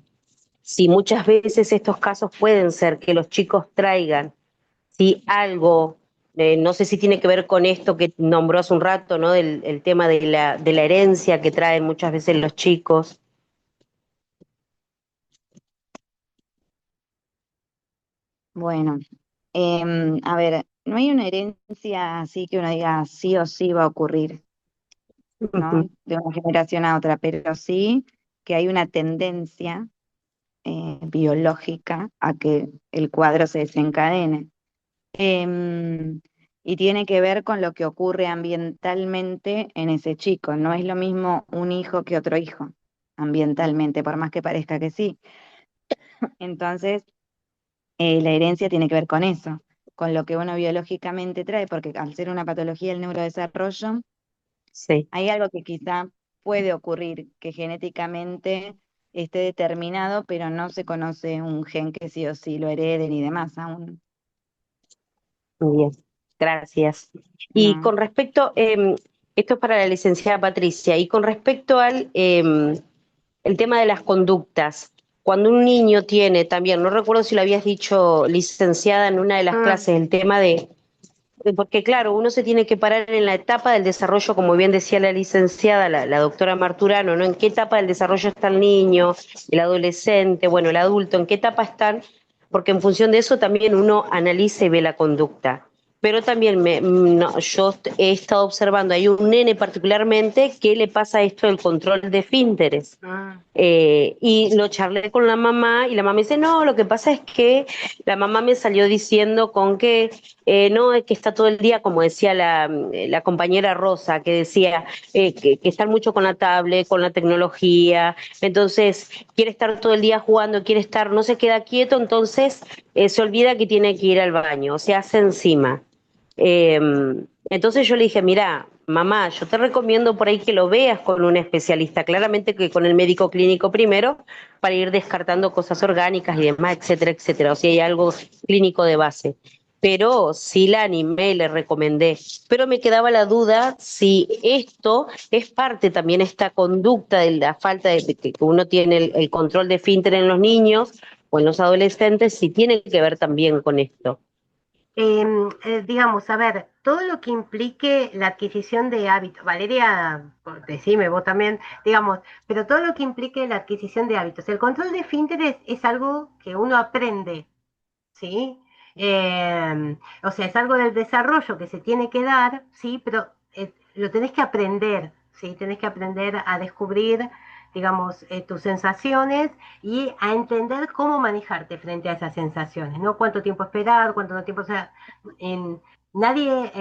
si muchas veces estos casos pueden ser que los chicos traigan, si algo, no sé si tiene que ver con esto que nombró hace un rato, ¿no? El tema de la herencia que traen muchas veces los chicos. Bueno, a ver, no hay una herencia así que uno diga sí o sí va a ocurrir, ¿no? De una generación a otra, pero sí que hay una tendencia biológica a que el cuadro se desencadene. Em, y tiene que ver con lo que ocurre ambientalmente en ese chico. No es lo mismo un hijo que otro hijo, ambientalmente, por más que parezca que sí. Entonces, la herencia tiene que ver con eso, con lo que uno biológicamente trae, porque al ser una patología del neurodesarrollo, Sí. hay algo que quizá puede ocurrir, que genéticamente esté determinado, pero no se conoce un gen que sí o sí lo hereden y demás aún. Muy bien, gracias. Y No. con respecto, esto es para la licenciada Patricia, y con respecto al el tema de las conductas, cuando un niño tiene también, no recuerdo si lo habías dicho, licenciada, en una de las Mm, clases, el tema porque claro, uno se tiene que parar en la etapa del desarrollo, como bien decía la licenciada, la doctora Marturano, ¿no? ¿En qué etapa del desarrollo está el niño, el adolescente, bueno, el adulto, en qué etapa están? Porque en función de eso también uno analiza y ve la conducta. Pero también no, yo he estado observando, hay un nene particularmente que le pasa esto del control de esfínteres. mm. Y lo charlé con la mamá y la mamá dice, no, lo que pasa es que la mamá me salió diciendo con que no, es que está todo el día, como decía la compañera Rosa, que decía que están mucho con la tablet, con la tecnología, entonces quiere estar todo el día jugando, quiere estar, no se queda quieto, entonces se olvida que tiene que ir al baño, se hace encima. Eh, entonces yo le dije, mira, mamá, yo te recomiendo por ahí que lo veas con un especialista, claramente que con el médico clínico primero, para ir descartando cosas orgánicas y demás, etcétera, etcétera, o si hay algo clínico de base. Pero sí la animé, le recomendé. Pero me quedaba la duda si esto es parte también, esta conducta de la falta de que uno tiene el control de esfínter en los niños o en los adolescentes, si tiene que ver también con esto. Digamos, a ver, todo lo que implique la adquisición de hábitos, Valeria, decime vos también, digamos, pero todo lo que implique la adquisición de hábitos. El control de esfínteres es algo que uno aprende, ¿sí? O sea, es algo del desarrollo que se tiene que dar, ¿sí? Pero lo tenés que aprender, ¿sí? Tenés que aprender a descubrir, digamos, tus sensaciones y a entender cómo manejarte frente a esas sensaciones, ¿no? Cuánto tiempo esperar, cuánto no tiempo, o sea, en, nadie,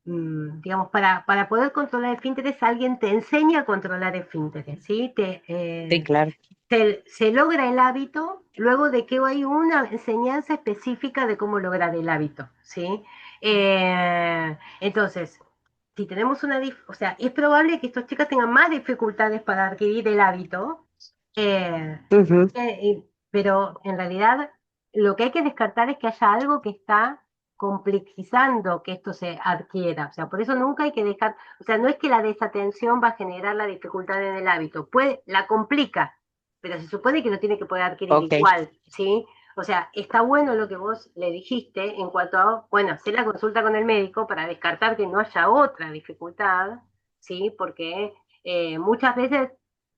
digamos, para poder controlar esfínteres, alguien te enseña a controlar esfínteres, ¿sí? Sí, claro. Se logra el hábito luego de que hay una enseñanza específica de cómo lograr el hábito, ¿sí? Entonces, si tenemos o sea, es probable que estos chicos tengan más dificultades para adquirir el hábito, eh, Ujú. pero en realidad lo que hay que descartar es que haya algo que está complejizando que esto se adquiera. O sea, por eso nunca hay que dejar, o sea, no es que la desatención va a generar la dificultad en el hábito, la complica, pero se supone que lo tiene que poder adquirir Ok, igual, ¿sí? O sea, está bueno lo que vos le dijiste en cuanto a, bueno, hacer la consulta con el médico para descartar que no haya otra dificultad, ¿sí? Porque muchas veces,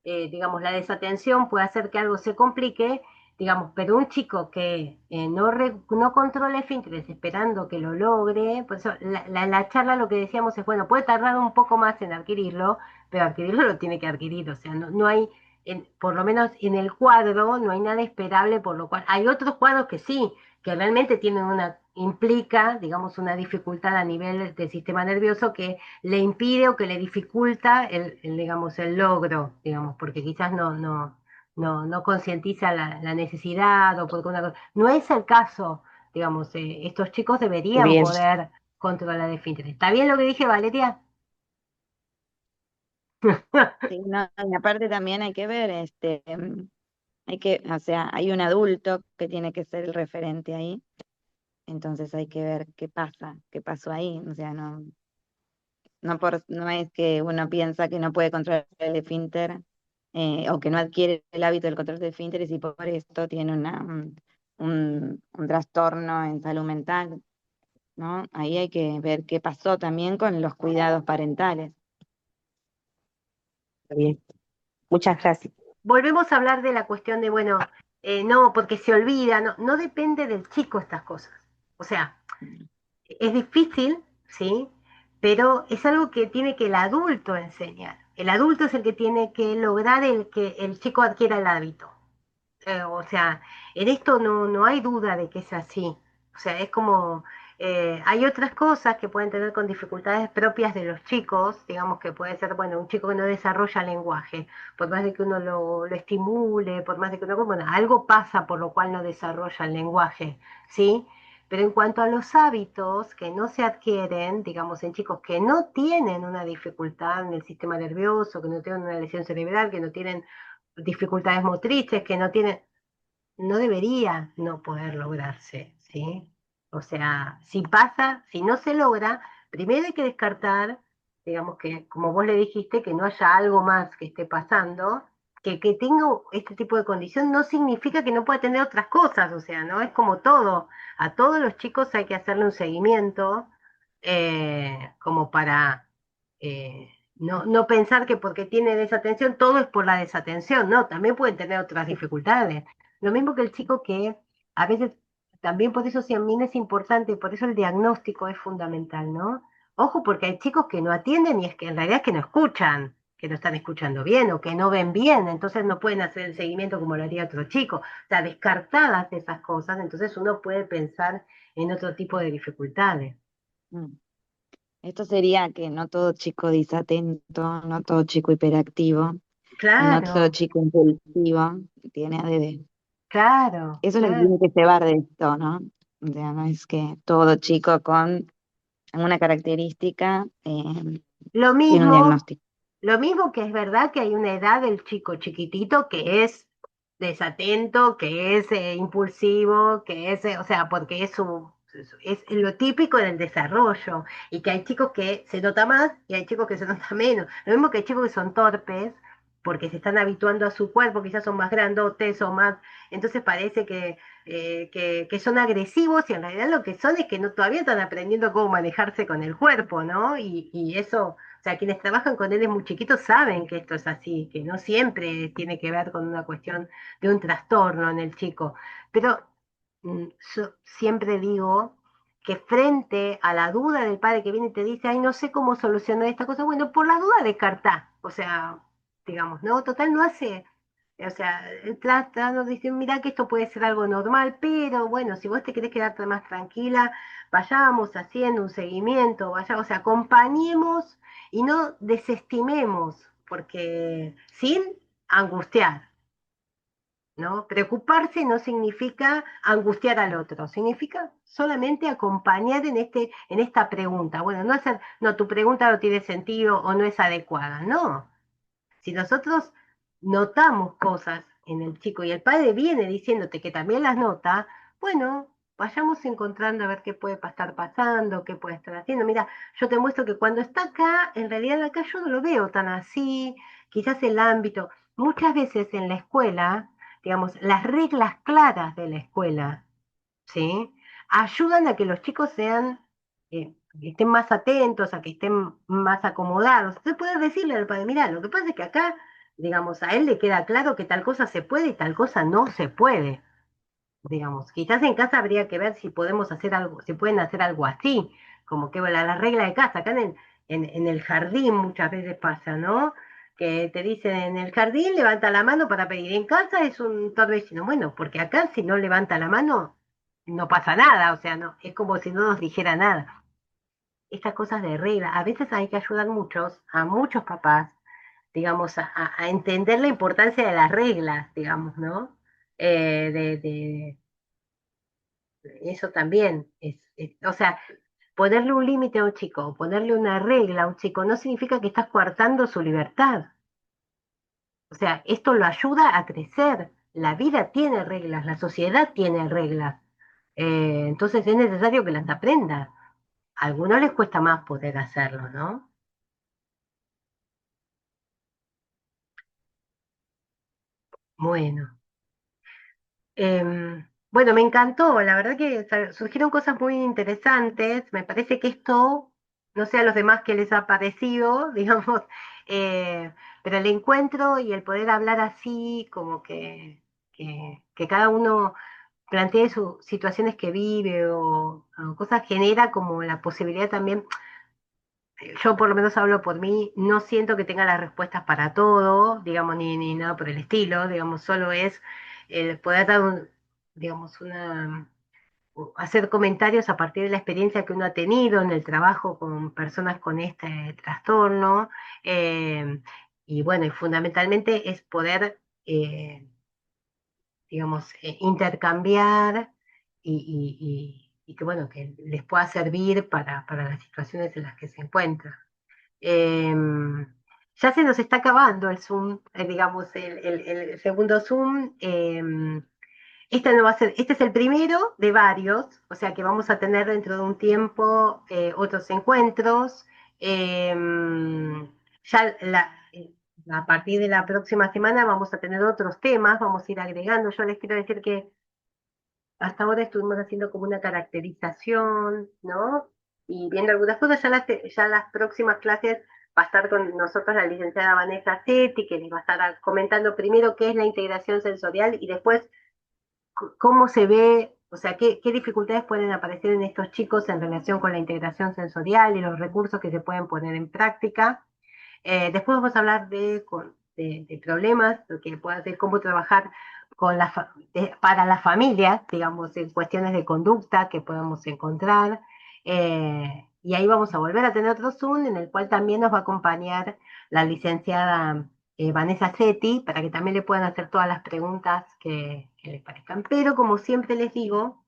digamos, la desatención puede hacer que algo se complique, digamos, pero un chico que no controla esfínteres esperando que lo logre, por eso la charla lo que decíamos es, bueno, puede tardar un poco más en adquirirlo, pero adquirirlo lo tiene que adquirir, o sea, no hay, por lo menos en el cuadro, no hay nada esperable, por lo cual hay otros cuadros que sí, que realmente tienen implica, digamos, una dificultad a nivel del sistema nervioso que le impide o que le dificulta digamos, el logro, digamos, porque quizás no concientiza la necesidad o porque una cosa. No es el caso, digamos, estos chicos deberían Bien, poder controlar el esfínter. ¿Está bien lo que dije, Valeria? Sí, no, y aparte también hay que ver, o sea, hay un adulto que tiene que ser el referente ahí, entonces hay que ver qué pasa, qué pasó ahí, o sea, no es que uno piensa que no puede controlar el esfínter, o que no adquiere el hábito del control del esfínter y si por esto tiene un trastorno en salud mental, ¿no? Ahí hay que ver qué pasó también con los cuidados parentales. bien. Muchas gracias. Volvemos a hablar de la cuestión de, bueno, no, porque se olvida, no depende del chico estas cosas. O sea, es difícil, ¿sí? Pero es algo que tiene que el adulto enseñar. El adulto es el que tiene que lograr el que el chico adquiera el hábito. O sea, en esto no hay duda de que es así. O sea, es como, hay otras cosas que pueden tener con dificultades propias de los chicos, digamos que puede ser, bueno, un chico que no desarrolla lenguaje, por más de que uno lo estimule, por más de que uno, bueno, algo pasa por lo cual no desarrolla el lenguaje, ¿sí? Pero en cuanto a los hábitos que no se adquieren, digamos, en chicos que no tienen una dificultad en el sistema nervioso, que no tienen una lesión cerebral, que no tienen dificultades motrices, que no tienen, no debería no poder lograrse, ¿sí? O sea, si pasa, si no se logra, primero hay que descartar, digamos que, como vos le dijiste, que no haya algo más que esté pasando, que tenga este tipo de condición no significa que no pueda tener otras cosas, o sea, no es como todo. A todos los chicos hay que hacerle un seguimiento como para no pensar que porque tiene desatención todo es por la desatención, no, también pueden tener otras dificultades. Lo mismo que el chico que a veces, también por eso también es importante, y por eso el diagnóstico es fundamental, ¿no? Ojo, porque hay chicos que no atienden y es que en realidad es que no escuchan, que no están escuchando bien o que no ven bien, entonces no pueden hacer el seguimiento como lo haría otro chico. O sea, descartadas esas cosas, entonces uno puede pensar en otro tipo de dificultades. Mm. Esto sería que no todo chico desatento, no todo chico hiperactivo y no todo Claro, chico impulsivo tiene ADD. claro, Eso es lo que claro. tiene que llevar de esto, ¿no? O sea, no es que todo chico con una característica Lo tiene un mismo, diagnóstico. lo mismo que es verdad que hay una edad del chico chiquitito que es desatento, que es impulsivo, que es, o sea, porque es lo típico del desarrollo y que hay chicos que se nota más y hay chicos que se nota menos. Lo mismo que hay chicos que son torpes porque se están habituando a su cuerpo, quizás son más grandotes o más, entonces parece que son agresivos y en realidad lo que son es que no, todavía están aprendiendo cómo manejarse con el cuerpo, ¿no? Y eso, o sea, quienes trabajan con nenes muy chiquitos saben que esto es así, que no siempre tiene que ver con una cuestión de un trastorno en el chico. Pero yo siempre digo que frente a la duda del padre que viene y te dice, ay, no sé cómo solucionar esta cosa, bueno, por la duda descartá, o sea, digamos, ¿no? Total no hace, o sea, trata, nos dice, mira que esto puede ser algo normal, pero bueno, si vos te querés quedarte más tranquila, vayamos haciendo un seguimiento, vaya, o sea, acompañemos y no desestimemos, porque sin angustiar, ¿no? Preocuparse no significa angustiar al otro, significa solamente acompañar en esta pregunta. Bueno, no hacer, no, tu pregunta no tiene sentido o no es adecuada, no. Si nosotros notamos cosas en el chico y el padre viene diciéndote que también las nota, bueno, vayamos encontrando a ver qué puede estar pasando, qué puede estar haciendo. Mira, yo te muestro que cuando está acá, en realidad acá yo no lo veo tan así, quizás el ámbito, muchas veces en la escuela, digamos, las reglas claras de la escuela, ¿sí? Ayudan a que los chicos sean, que estén más atentos, a que estén más acomodados. Entonces puedes decirle al padre, mira, lo que pasa es que acá, digamos, a él le queda claro que tal cosa se puede y tal cosa no se puede. Digamos, quizás en casa habría que ver si podemos hacer algo, si pueden hacer algo así, como que bueno, la regla de casa, acá en el jardín muchas veces pasa, ¿no? Que te dicen en el jardín levanta la mano para pedir, en casa es un torbellino, bueno, porque acá si no levanta la mano no pasa nada, o sea, no, es como si no nos dijera nada. Estas cosas de regla, a veces hay que ayudar muchos, a muchos papás, digamos, a entender la importancia de las reglas, digamos, ¿no? Eso también o sea, ponerle un límite a un chico, ponerle una regla a un chico, no significa que estás coartando su libertad. O sea, esto lo ayuda a crecer. La vida tiene reglas, la sociedad tiene reglas. Entonces es necesario que las aprenda. A algunos les cuesta más poder hacerlo, ¿no? Bueno. Bueno, me encantó, la verdad que surgieron cosas muy interesantes. Me parece que esto, no sé a los demás qué les ha parecido, digamos, pero el encuentro y el poder hablar así, como que cada uno plantee sus situaciones que vive o cosas, genera como la posibilidad también. Yo por lo menos hablo por mí, no siento que tenga las respuestas para todo, digamos, ni nada por el estilo, digamos, solo es el poder dar digamos, hacer comentarios a partir de la experiencia que uno ha tenido en el trabajo con personas con este trastorno, eh, y bueno, y fundamentalmente es poder, digamos, intercambiar y que bueno, que les pueda servir para las situaciones en las que se encuentran. Eh, ya se nos está acabando el Zoom, digamos, el segundo Zoom. Este no va a ser, este es el primero de varios, o sea que vamos a tener dentro de un tiempo otros encuentros. Eh, ya a partir de la próxima semana vamos a tener otros temas, vamos a ir agregando. Yo les quiero decir que hasta ahora estuvimos haciendo como una caracterización, ¿no? Y viendo algunas cosas, ya las próximas clases va a estar con nosotros la licenciada Vanessa Setti, que les va a estar comentando primero qué es la integración sensorial y después cómo se ve, o sea, qué dificultades pueden aparecer en estos chicos en relación con la integración sensorial y los recursos que se pueden poner en práctica. Después vamos a hablar de problemas, lo que puede hacer, cómo trabajar para las familias, digamos, en cuestiones de conducta que podemos encontrar. Y ahí vamos a volver a tener otro Zoom en el cual también nos va a acompañar la licenciada Vanessa Setti para que también le puedan hacer todas las preguntas que les parezcan. Pero como siempre les digo,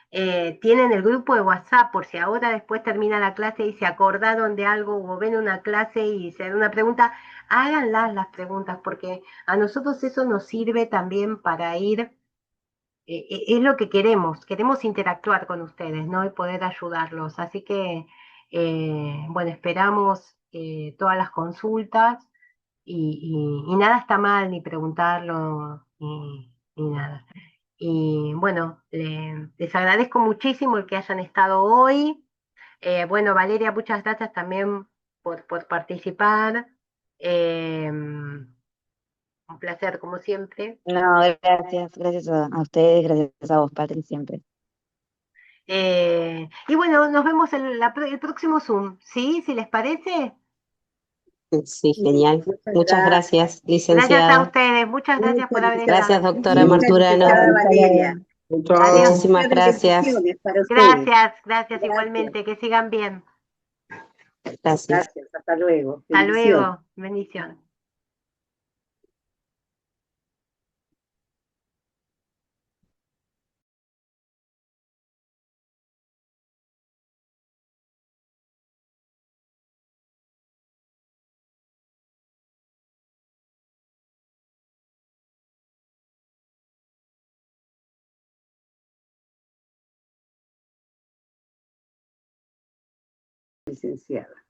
tienen el grupo de WhatsApp por si ahora después termina la clase y se acordaron de algo o ven una clase y se dan una pregunta, háganlas las preguntas porque a nosotros eso nos sirve también para ir, es lo que queremos interactuar con ustedes, ¿no? Y poder ayudarlos. Así que, bueno, esperamos todas las consultas y nada está mal ni preguntarlo ni nada. Y bueno, les agradezco muchísimo el que hayan estado hoy. Bueno, Valeria, muchas gracias también por participar. Un placer, como siempre. No, gracias a ustedes, gracias a vos, Patri, siempre. Y bueno, nos vemos el próximo Zoom, ¿sí? Si les parece. Sí, genial. Muchas Muchas gracias. gracias, Gracias a licenciada. ustedes, muchas gracias por haber Gracias, estado. doctora Muchas licenciada Marturano. Valeria. Adiós. Chao. Muchísimas gracias. Bendiciones para ustedes. Gracias Gracias. igualmente, que sigan bien. Gracias. Gracias. Hasta luego. Hasta Bendiciones. luego, bendiciones. Licenciada.